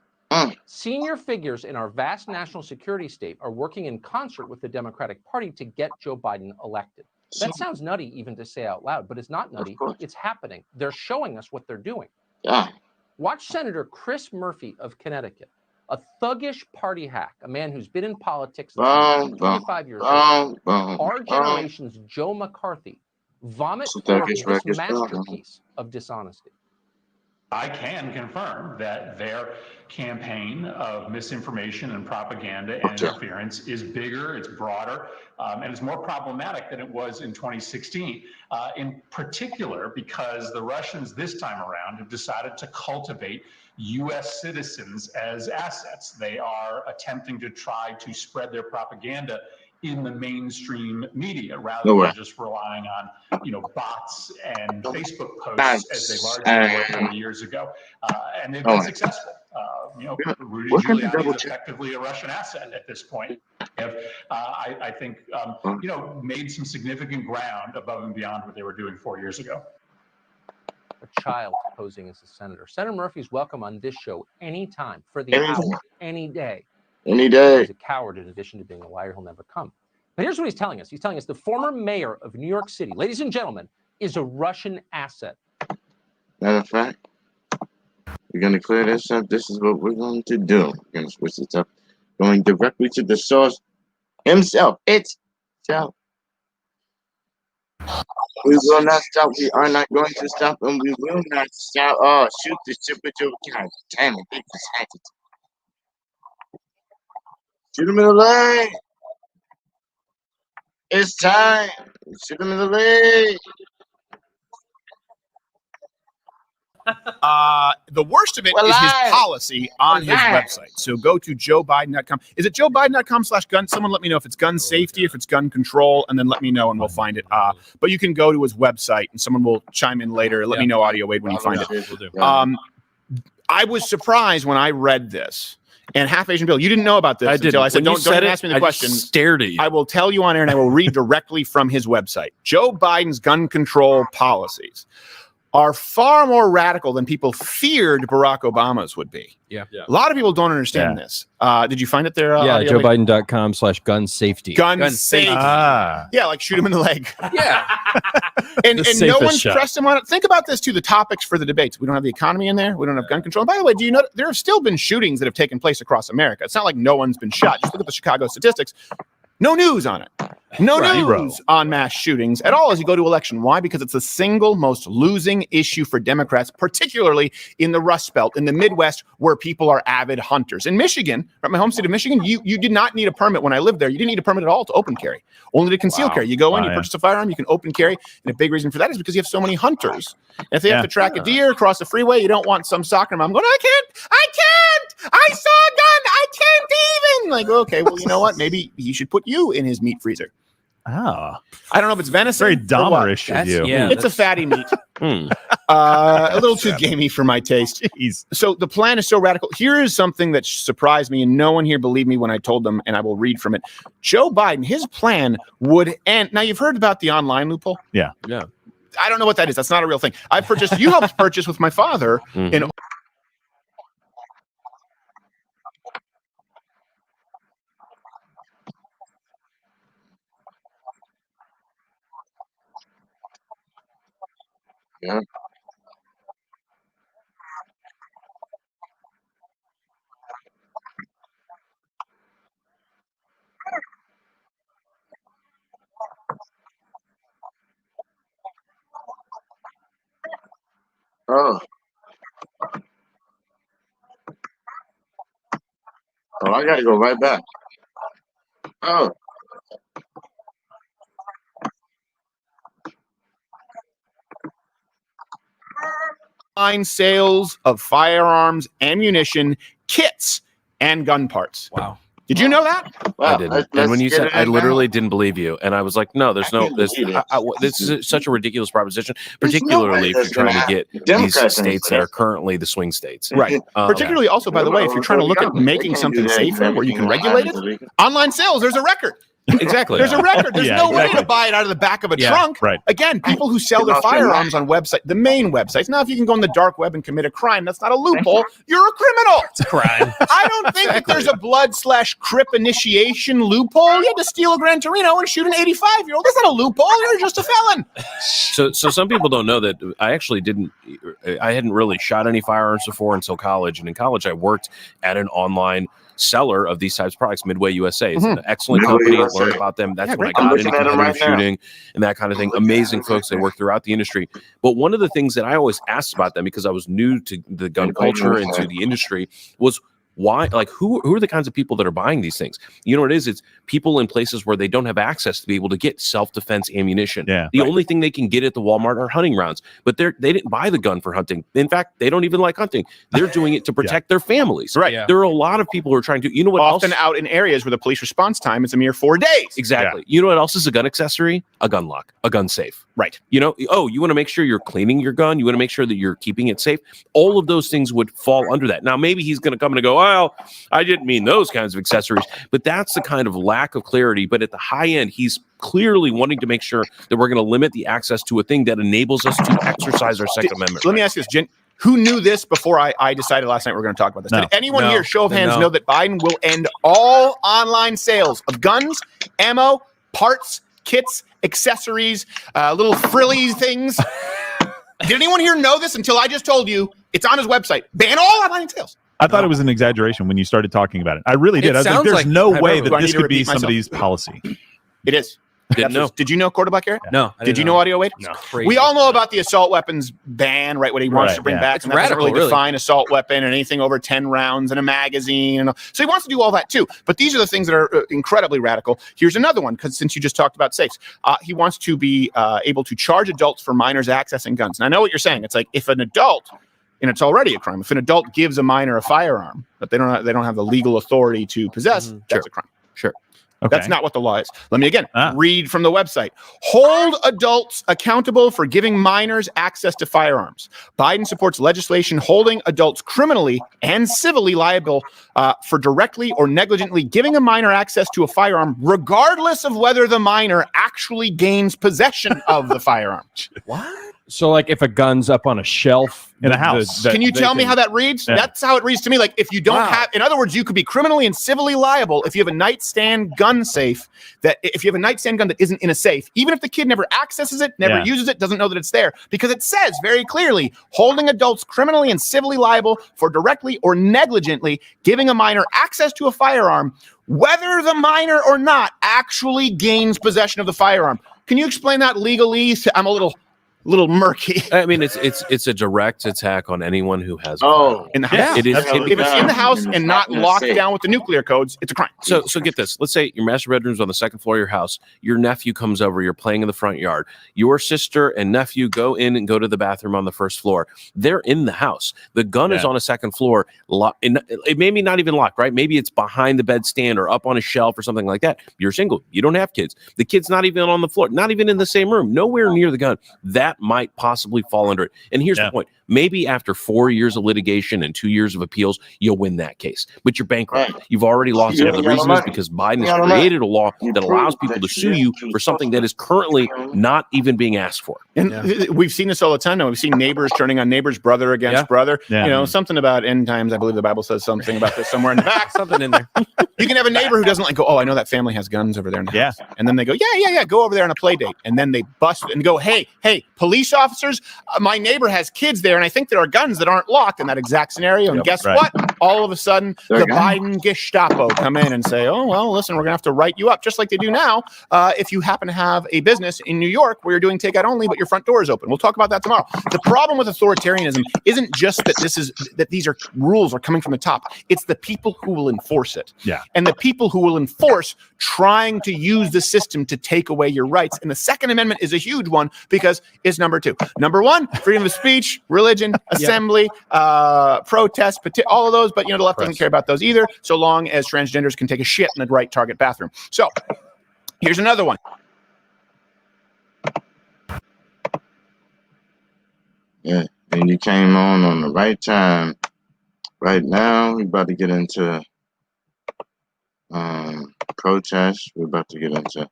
Senior figures in our vast national security state are working in concert with the Democratic Party to get Joe Biden elected. That sounds nutty even to say out loud, but it's not nutty. It's happening. They're showing us what they're doing. Watch Senator Chris Murphy of Connecticut, a thuggish party hack, a man who's been in politics since 25 years old. Our generation's Joe McCarthy vomit forth this masterpiece of dishonesty. I can confirm that their campaign of misinformation and propaganda and interference is bigger, it's broader, and it's more problematic than it was in 2016. In particular, because the Russians this time around have decided to cultivate U.S. citizens as assets. They are attempting to try to spread their propaganda in the mainstream media rather than just relying on, bots and Facebook posts as they largely were 40 years ago. And they've been successful. Rudy Giuliani is effectively a Russian asset at this point. I think, made some significant ground above and beyond what they were doing 4 years ago. A child posing as a senator. Senator Murphy's welcome on this show anytime, for the hour, any day. Any day. He's a coward in addition to being a liar. He'll never come. But here's what he's telling us. He's telling us the former mayor of New York City, ladies and gentlemen, is a Russian asset. Matter of fact, we're going to clear this up. This is what we're going to do. We're going to switch this up. going directly to the source himself. Itself. We will not stop. We are not going to stop, and we will not stop. Oh, shoot the ship with your God damn it! They just had it. Shoot him in the leg. It's time. Shoot him in the leg. The worst of it is his policy on his website. So go to joebiden.com. Is it joebiden.com/gun? Someone let me know if it's gun safety, if it's gun control, and then let me know and we'll find it. But you can go to his website and someone will chime in later. Let me know, Audio Wade, when you find it. I was surprised when I read this. And Half Asian Bill, you didn't know about this until I said, don't ask me the question. Stared at you. I will tell you on air and I will read directly from his website. Joe Biden's gun control policies are far more radical than people feared Barack Obama's would be. Yeah. A lot of people don't understand this. Did you find it there? Yeah, joebiden.com/gun safety. Gun safety. Yeah, like shoot him in the leg. Yeah. and no one's pressed him on it. Think about this too, the topics for the debates. We don't have the economy in there. We don't have gun control. And by the way, do you know there have still been shootings that have taken place across America? It's not like no one's been shot. Just look at the Chicago statistics. No news on it. No news on mass shootings at all as you go to election. Why? Because it's the single most losing issue for Democrats, particularly in the Rust Belt, in the Midwest, where people are avid hunters. In Michigan, right, my home state of Michigan, you did not need a permit when I lived there. You didn't need a permit at all to open carry, only to conceal carry. You go in, you purchase a firearm, you can open carry. And a big reason for that is because you have so many hunters. And if they have to track a deer across the freeway, you don't want some soccer mom going, I can't, I saw a gun, I can't even. Like, okay, well, you know what? Maybe he should put you in his meat freezer. Oh, I don't know if it's venison. Very Dahmerish of you. Yeah, it's a fatty meat. A little too gamey for my taste. Jeez. So the plan is so radical. Here is something that surprised me, and no one here believed me when I told them, and I will read from it. Joe Biden, his plan would end. Now, you've heard about the online loophole? Yeah. I don't know what that is. That's not a real thing. I purchased, you helped purchase with my father in Yeah. Oh. Oh, I gotta go right back. Oh. online sales of firearms, ammunition, kits, and gun parts. Wow. Did you know that? I didn't. And when you said, I literally didn't believe you. And I was like, no, there's no, this is such a ridiculous proposition, particularly if you're trying to get these states that are currently the swing states. Right. Particularly also, by the way, if you're trying to look at making something safer where you can regulate it, online sales, there's a record. Exactly. There's a record. There's no way to buy it out of the back of a trunk. Right. Again, people who sell their firearms on website, the main websites. Now, if you can go on the dark web and commit a crime, that's not a loophole. You're a criminal. It's a crime. I don't think that there's a blood/crip initiation loophole. You had to steal a Gran Torino and shoot an 85-year-old. That's not a loophole. You're just a felon. So some people don't know that I actually I hadn't really shot any firearms before until college. And in college, I worked at an online seller of these types of products, Midway USA. It's an excellent company. I learned about them. That's when I got into competitive shooting and that kind of thing. Amazing folks. They work throughout the industry. But one of the things that I always asked about them, because I was new to the gun culture and to the industry, was why, like, who are the kinds of people that are buying these things? You know what it is? It's people in places where they don't have access to be able to get self-defense ammunition. The only thing they can get at the Walmart are hunting rounds, but they didn't buy the gun for hunting. In fact, they don't even like hunting. They're doing it to protect their families. Right. There are a lot of people who are trying to, you know what often else? out in areas where the police response time is a mere 4 days. Exactly. You know what else is a gun accessory? A gun lock, a gun safe. Right. You know, you want to make sure you're cleaning your gun. You want to make sure that you're keeping it safe. All of those things would fall under that. Now, maybe he's going to come and go, well, I didn't mean those kinds of accessories, but that's the kind of lack of clarity. But at the high end, he's clearly wanting to make sure that we're going to limit the access to a thing that enables us to exercise our Second Amendment. Let me ask you this, Jen. Who knew this before I decided last night we're going to talk about this? No. Did anyone No. here, show of hands, No. know that Biden will end all online sales of guns, ammo, parts, kits, accessories, little frilly things? Did anyone here know this until I just told you it's on his website? Ban all online sales. I thought it was an exaggeration when you started talking about it. I really did. I was like, there's no way that this could be somebody's policy. It is. Didn't know. Did you know Quarter Black Eric? No. Did you know Audio Wade? No. We all know about the assault weapons ban, right? What he wants to bring back. It's and that doesn't radical, really define assault weapon and anything over 10 rounds and a magazine. And so he wants to do all that too. But these are the things that are incredibly radical. Here's another one, because since you just talked about safes, he wants to be able to charge adults for minors accessing guns. And I know what you're saying. It's like if an adult, and it's already a crime, if an adult gives a minor a firearm, but they don't have the legal authority to possess, that's a crime. Sure. Okay. That's not what the law is. Let me again read from the website. Hold adults accountable for giving minors access to firearms. Biden supports legislation holding adults criminally and civilly liable for directly or negligently giving a minor access to a firearm, regardless of whether the minor actually gains possession of the firearm. What? So, like, if a gun's up on a shelf in a house, can you tell me how that reads? Yeah. That's how it reads to me. Like, if you don't have, in other words, you could be criminally and civilly liable if you have a nightstand gun safe. That if you have a nightstand gun that isn't in a safe, even if the kid never accesses it, never uses it, doesn't know that it's there, because it says very clearly, holding adults criminally and civilly liable for directly or negligently giving a minor access to a firearm, whether the minor or not actually gains possession of the firearm. Can you explain that legally? I'm a little murky. I mean, it's a direct attack on anyone who has. In the house. It is. If it's in the house and not locked down with the nuclear codes, it's a crime. So get this. Let's say your master bedroom's on the second floor of your house. Your nephew comes over. You're playing in the front yard. Your sister and nephew go in and go to the bathroom on the first floor. They're in the house. The gun is on a second floor. It may be not even locked, right? Maybe it's behind the bedstand or up on a shelf or something like that. You're single. You don't have kids. The kid's not even on the floor. Not even in the same room. Nowhere near the gun. That might possibly fall under it. And here's the point. Maybe after 4 years of litigation and 2 years of appeals, you'll win that case. But you're bankrupt. You've already lost it. The reason is because Biden has created a law that allows people to sue you for something that is currently not even being asked for. And we've seen this all the time now. We've seen neighbors turning on neighbors, brother against brother. Yeah. You know, something about end times. I believe the Bible says something about this somewhere in the back. Something in there. You can have a neighbor who doesn't like go, oh, I know that family has guns over there in the house. And then they go, yeah, go over there on a play date. And then they bust and go, hey, police officers, my neighbor has kids there, and I think there are guns that aren't locked in that exact scenario. And guess what? All of a sudden, the Biden Gestapo come in and say, oh, well, listen, we're going to have to write you up, just like they do now if you happen to have a business in New York where you're doing takeout only, but your front door is open. We'll talk about that tomorrow. The problem with authoritarianism isn't just that these are rules are coming from the top. It's the people who will enforce it. Yeah. And the people who will enforce trying to use the system to take away your rights. And the Second Amendment is a huge one because it's number two. Number one, freedom of speech, religion, assembly, protest, all of those. But, the left doesn't care about those either, so long as transgenders can take a shit in the right target bathroom. So here's another one. Yeah, and you came on the right time. Right now, we're about to get into protests. We're about to get into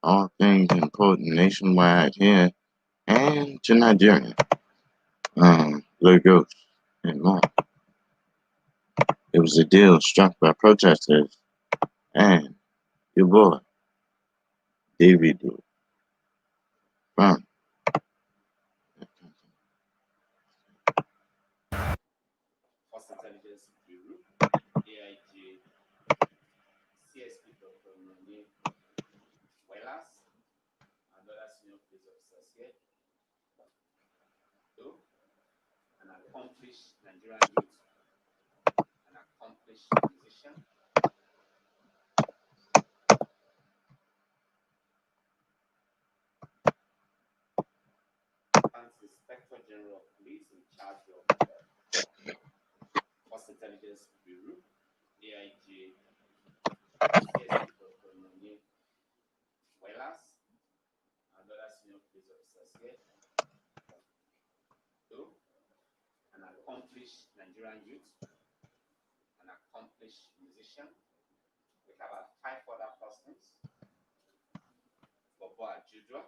all things important nationwide here and to Nigeria. Lagos and more. It was a deal struck by protesters and your boy, David from an accomplished Nigerian youth, an accomplished musician. Inspector General of Police in charge of Force Intelligence Bureau, AIG, Welas, and other senior police officers here. An accomplished Nigerian youth, an accomplished musician. We have 5 other persons. Bobo Ajudra,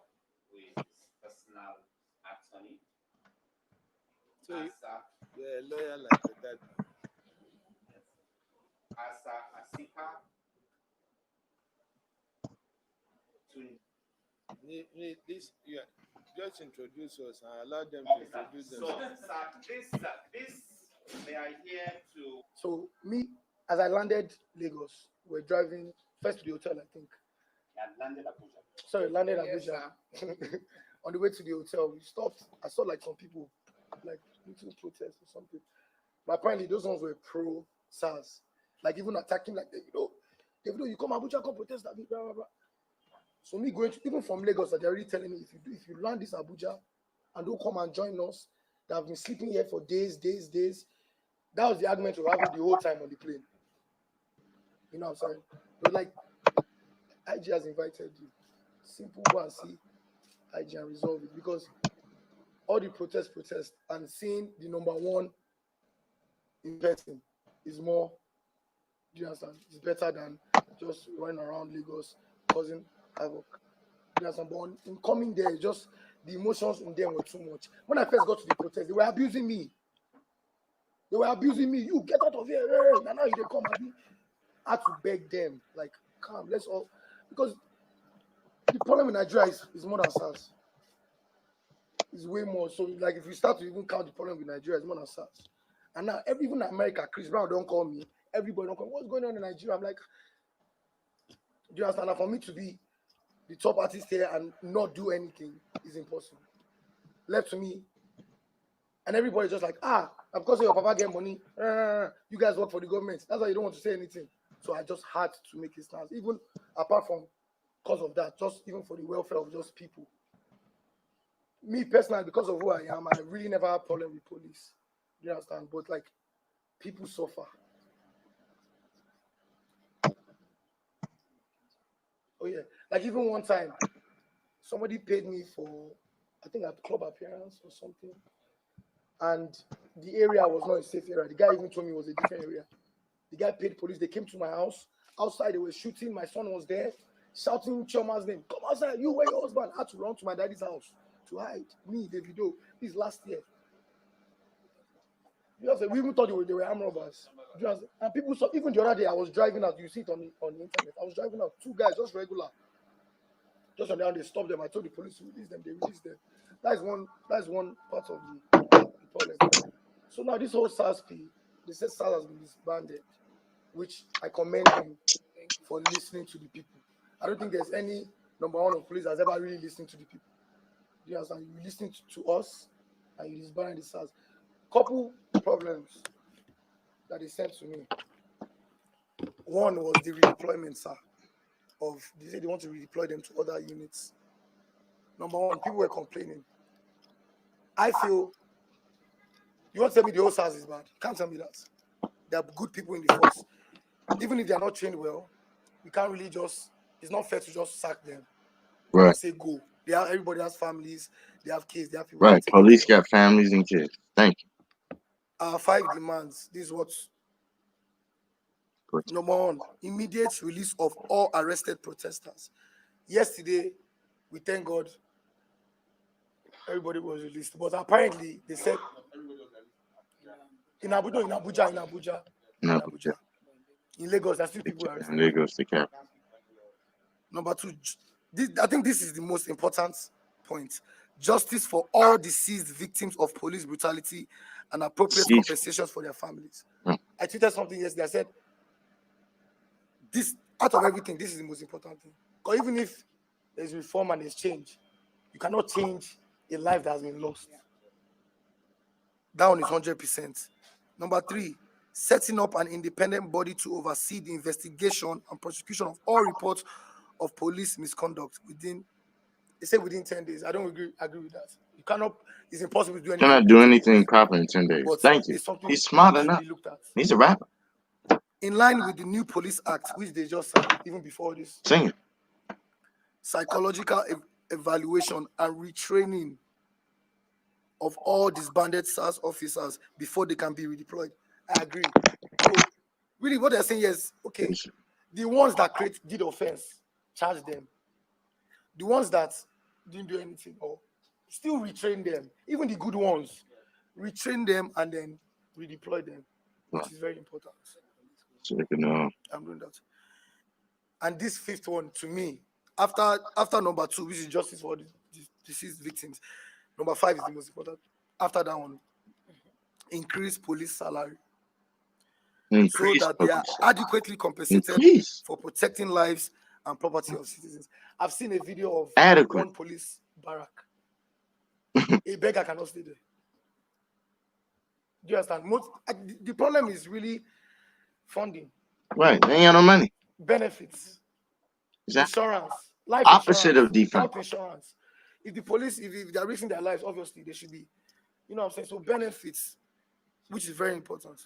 who is his personal attorney. So you're a lawyer like that. Asa Asika. This, just introduce us and allow them to introduce themselves. So, sir, this They are here to. So me, as I landed Lagos, we're driving first to the hotel, I think. Landed Abuja. Sorry, landed Abuja. On the way to the hotel, we stopped. I saw like some people, like little protests or something. But apparently those ones were pro SARS. Like even attacking, like you come Abuja, come protest, blah blah blah. So me going to, even from Lagos, they're already telling me if you land this Abuja and don't come and join us, that have been sleeping here for days. That was the argument we were having the whole time on the plane. You know what I'm saying? But like, IG has invited you. Simple, go and see IG and resolve it, because all the protest and seeing the number one in person is more, do you understand? It's better than just running around Lagos causing havoc. You understand? But in coming there, just the emotions in them were too much. When I first got to the protest, they were abusing me. You get out of here. And now they come and I had to beg them, like, come, let's all, because the problem in Nigeria is more than SARS. It's way more. So, like, if you start to even count the problem with Nigeria, it's more than SARS. And now, even America, Chris Brown don't call me. Everybody don't call me. What's going on in Nigeria? I'm like, do you understand? Now, for me to be the top artist here and not do anything is impossible. Left to me. And everybody just like, because your papa get money, you guys work for the government. That's why you don't want to say anything. So I just had to make a stance, even apart from because of that, just even for the welfare of just people. Me personally, because of who I am, I really never had a problem with police. You understand? But like, people suffer. Oh yeah, like even one time, somebody paid me for, I think, a club appearance or something, and the area was not a safe area. The guy even told me it was a different area. The guy paid police. They came to my house. Outside, they were shooting. My son was there, shouting Chioma's name. Come outside. You were your husband. I had to run to my daddy's house to hide. Me, Davido. This last year. You know, we even thought they were armed robbers. And people saw, even the other day, I was driving out. You see it on the internet. I was driving out. Two guys, just regular. Just on the ground, they stopped them. I told the police to release them. They released them. That's one part of the problem. So now this whole SARS P, they said SARS has been disbanded, which I commend you for listening to the people. I don't think there's any number one of police that's ever really listened to the people. You understand? You listen to us and you disband the SARS. Couple problems that they sent to me. One was the redeployment, sir. They said they want to redeploy them to other units. Number one, people were complaining. I feel, you want to tell me the whole SARS is bad? You can't tell me that. There are good people in the force. Even if they are not trained well, we can't really just, it's not fair to just sack them. Right. Say go. Everybody has families, they have kids, they have people. Right. Police got families and kids. Thank you. Our 5 demands. This is what. Number one, immediate release of all arrested protesters. Yesterday, we thank God, everybody was released. But apparently, they said in Abuja. In Lagos, there's still people arrested. In Lagos, the capital. Number two, I think this is the most important point. Justice for all deceased victims of police brutality and appropriate compensations for their families. I tweeted something yesterday. I said, this, out of everything, this is the most important thing. Because even if there's reform and there's change, you cannot change a life that has been lost. That one is 100%. Number three, setting up an independent body to oversee the investigation and prosecution of all reports of police misconduct within, they say within 10 days. I don't agree with that. You cannot, it's impossible to do anything. Cannot do anything proper in 10 days. Thank you. He's smart enough. He's a rapper. In line with the new Police Act, which they just signed even before this. Sing it. Psychological evaluation and retraining of all disbanded SARS officers before they can be redeployed. I agree. So really what they're saying is, okay, the ones that did offense, charge them. The ones that didn't do anything, or still retrain them. Even the good ones, retrain them and then redeploy them, which is very important. So you can, I'm doing that. And this fifth one, to me, after number 2, which is justice for the deceased victims, number 5 is the most important. After that one, increase police salary Increase so that they are police. adequately compensated Increase. for protecting lives and property of citizens. I've seen a video of Adequate. one police barrack. A beggar cannot stay there. Do you understand? The problem is really funding. Right. They ain't got no money. Benefits. Exactly. Insurance. Life Opposite insurance, of defense. health insurance. If the police, if they're risking their lives, obviously they should be, you know what I'm saying? So benefits, which is very important.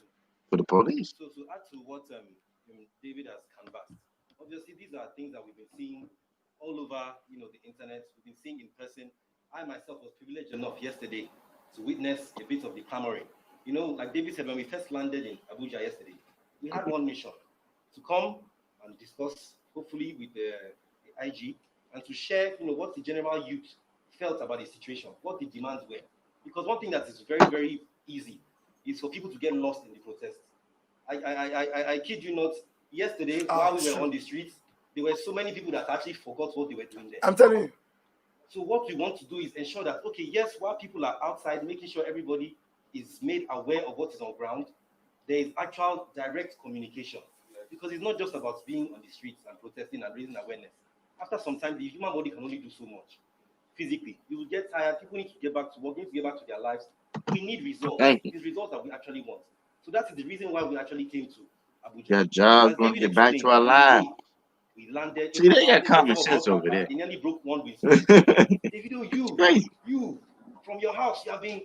For the police. So to add to what David has canvassed, obviously these are things that we've been seeing all over, the internet. We've been seeing in person. I myself was privileged enough yesterday to witness a bit of the clamoring. Like David said, when we first landed in Abuja yesterday, we had one mission: to come and discuss, hopefully with the IG, and to share, what the general youth felt about the situation, what the demands were. Because one thing that is very, very easy is for people to get lost in the protests. I kid you not, yesterday, while we were on the streets, there were so many people that actually forgot what they were doing there. I'm telling you. So what we want to do is ensure that, okay, yes, while people are outside, making sure everybody is made aware of what is on ground, there is actual direct communication. Because it's not just about being on the streets and protesting and raising awareness. After some time, the human body can only do so much. Physically, you will get tired. People need to get back to work, need to get back to their lives. We need results. These results that we actually want. So that is the reason why we actually came to Abuja. Your job going to get back to our lives. We landed. See, they got common sense over there. They nearly broke one windscreen. you from your house, you have been.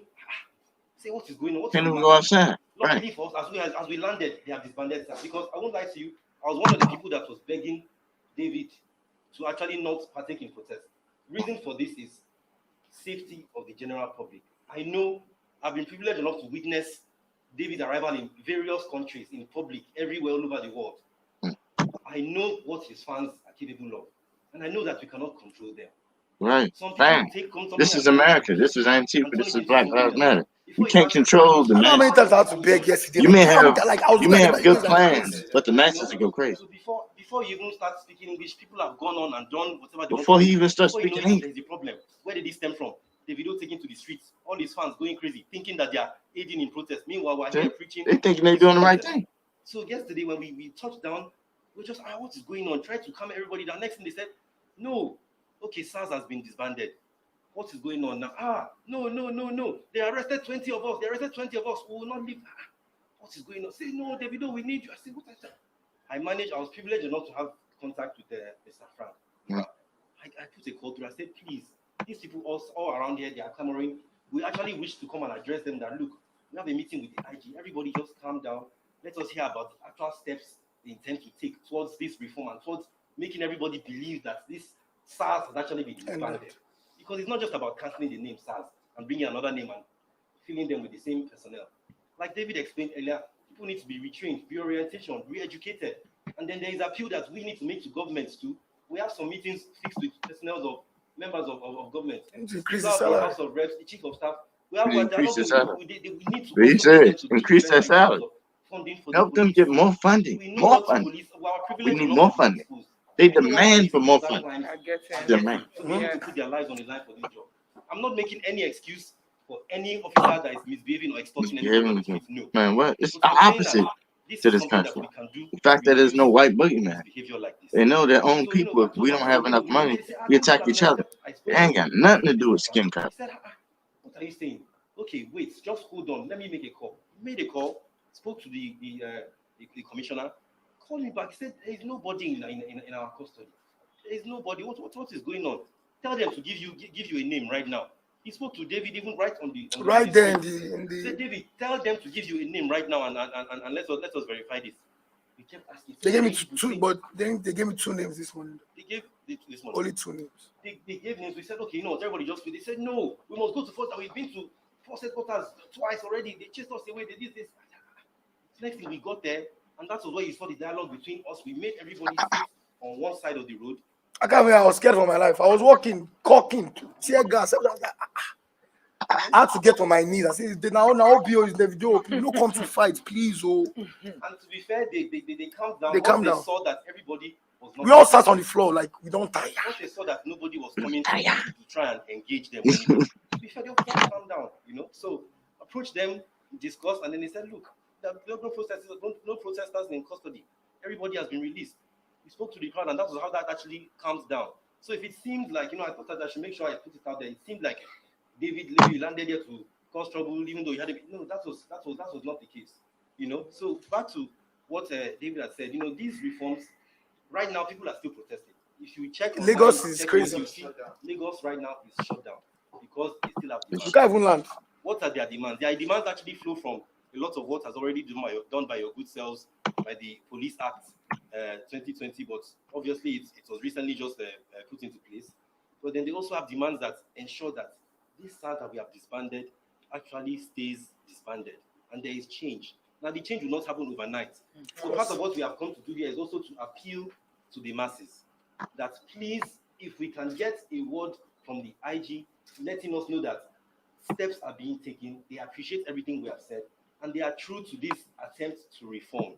Say what is going on. Can't even go outside. Luckily for us, as we landed, they have disbanded us. Because I won't lie to you, I was one of the people that was begging David to actually not partake in protest. Reason for this is safety of the general public. I know I've been privileged enough to witness David's arrival in various countries, in public, everywhere, all over the world. I know what his fans are capable of, and I know that we cannot control them. Right. Bang. This is America. This is Antifa. This is Black Lives Matter. You can't control the masses. How many times I had to beg yesterday? You may have good plans, but the masses will go crazy. So before you even start speaking English, people have gone on and done whatever they Before want he to even starts Before you speaking know English. there's a problem. Where did this stem from? The video taken to the streets, all his fans going crazy, thinking that they are aiding in protest. Meanwhile, we're here preaching. They thinking they're doing the right thing. So yesterday when we touched down, we just, what is going on? Try to calm everybody down. Next thing they said, no, okay, SARS has been disbanded. What is going on now? No. They arrested 20 of us. We will not leave. What is going on? Say, no, Davido, we need you. I said, what is that? I was privileged enough to have contact with Mr. Frank. I put a call through. I said, please, these people all around here, they are clamoring. We actually wish to come and address them that, look, we have a meeting with the IG. Everybody just calm down. Let us hear about the actual steps they intend to take towards this reform and towards making everybody believe that this SARS has actually been disbanded. Because it's not just about cancelling the name SARS and bringing another name and filling them with the same personnel. Like David explained earlier, people need to be retrained, reorientation, re-educated. And then there is appeal that we need to make to governments too. We have some meetings fixed with personnel of members of government. Increase the House of Reps, the Chief of Staff. We have Increase the salary. we need to He said, increase their salary. Help them get more funding. More funding. We need more funding. They demand for more funding. Demand. So we need to put their lives on the line for this job. I'm not making any excuse for any officer that is misbehaving or extorting anyone. No. Man, what? It's the opposite to this country. The fact that there's no white boogeyman. They know their own people. If we don't have enough money, we attack each other. It ain't got nothing to do with skin color. What are you saying? Okay, wait, just hold on. Let me make a call. Made a call, spoke to the commissioner, called me back. He said, there is nobody in our custody. There is nobody. What is going on? Tell them to give you a name right now. He spoke to David even right on the right there in the. He said, David, tell them to give you a name right now and let us verify this. We kept asking. They gave me two, but then they gave me two names this morning. They gave this morning. Only two names. They gave names. We said, okay, everybody just. They said, no, we must go to Force. We've been to Force headquarters twice already. They chased us away. They did this. Next thing we got there, and that was where you saw the dialogue between us. We made everybody sit on one side of the road. I can't believe I was scared for my life. I was walking, cocking, tear gas. I had to get on my knees. I said, now BO is the video. You don't come to fight, please. Oh. And to be fair, they calmed down. They calmed down. They saw that everybody was not. We all sat on the floor like we don't tire. Once they saw that nobody was coming to try and engage them, to be fair, they all calmed down. So approach them, discussed, and then they said, look, there are no protesters in custody. Everybody has been released. We spoke to the crowd, and that was how that actually calms down. So if it seemed like, I thought that I should make sure I put it out there. It seemed like David Levy landed here to cause trouble, even though he had no, that was not the case. So back to what David had said. These reforms, right now, people are still protesting. If you check Lagos is crazy. Lagos right now is shut down because they still have demands. You can't even land. What are their demands? Their demands actually flow from a lot of what has already been done by your good selves, by the Police Act 2020, but obviously it was recently just put into place. But then they also have demands that ensure that this SARS that we have disbanded actually stays disbanded, and there is change. Now, the change will not happen overnight. So part of what we have come to do here is also to appeal to the masses that please, if we can get a word from the IG letting us know that steps are being taken, they appreciate everything we have said, and they are true to this attempt to reform,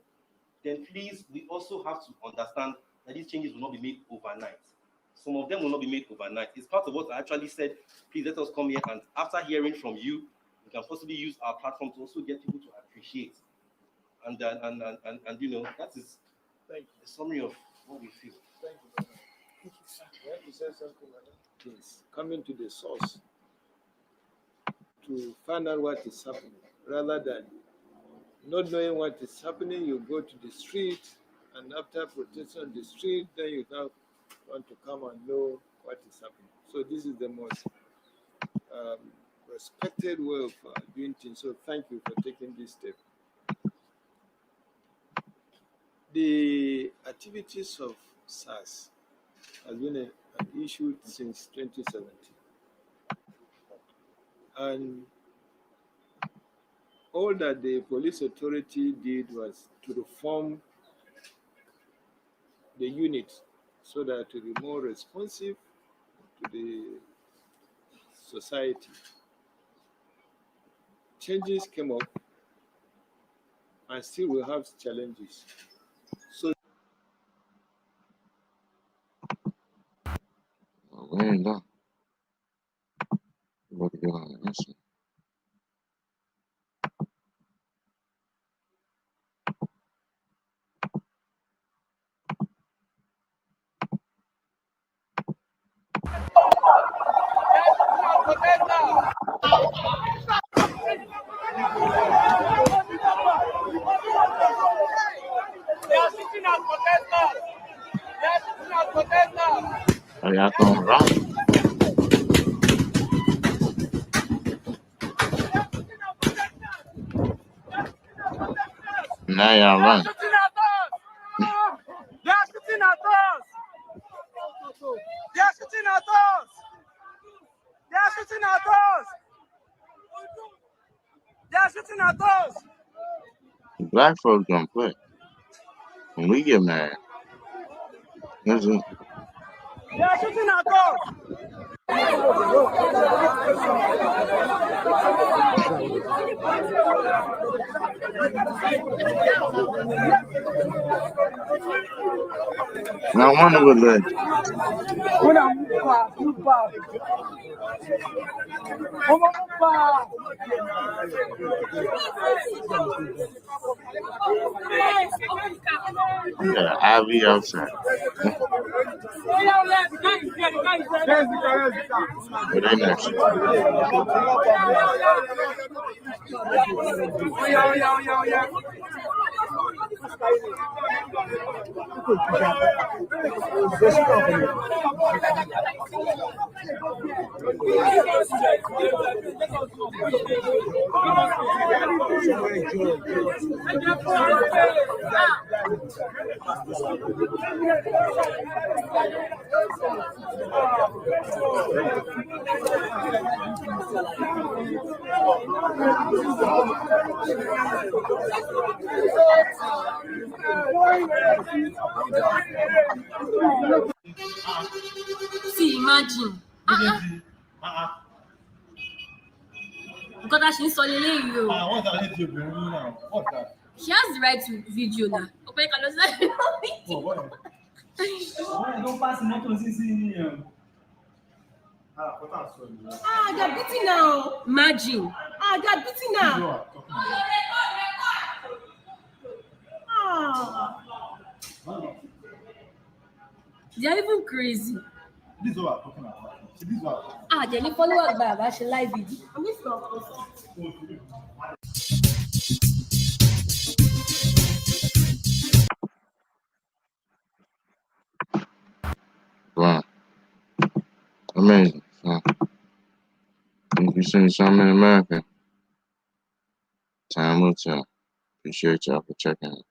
then please, we also have to understand that these changes will not be made overnight. Some of them will not be made overnight. It's part of what I actually said, please let us come here, and after hearing from you, we can possibly use our platform to also get people to appreciate. And that is a summary of what we feel. Thank you. I have to say something like that. Please, coming to the source to find out what is happening, rather than not knowing what is happening, you go to the street, and after protesting on the street, then you now want to come and know what is happening. So this is the most respected way of doing things. So thank you for taking this step. The activities of SARS has been an issue since 2017. And all that the police authority did was to reform the unit so that to be more responsive to the society. Changes came up, and still we have challenges. So we ain't done. What to get on this? Oh, y'all throwing it out. Now y'all run. They're shooting at us. They're shooting at us. They're shooting at us. They're shooting at us. Black folks don't play. When we get mad, that's it. They're shooting at us. Now I wonder what led. You got an IV outside. But they next. See, imagine. Because that she's solely you. She has the right to video now. Okay, can Don't pass not on they're beating now. Imagine. Ah, they're beating now. Ah. They're even crazy. This is what I'm talking about. This is what. Ah, they need follow up by a live video. I'm just going to post it. Wow. Amazing. So, if you seen something in America, time will tell. Appreciate y'all for checking it.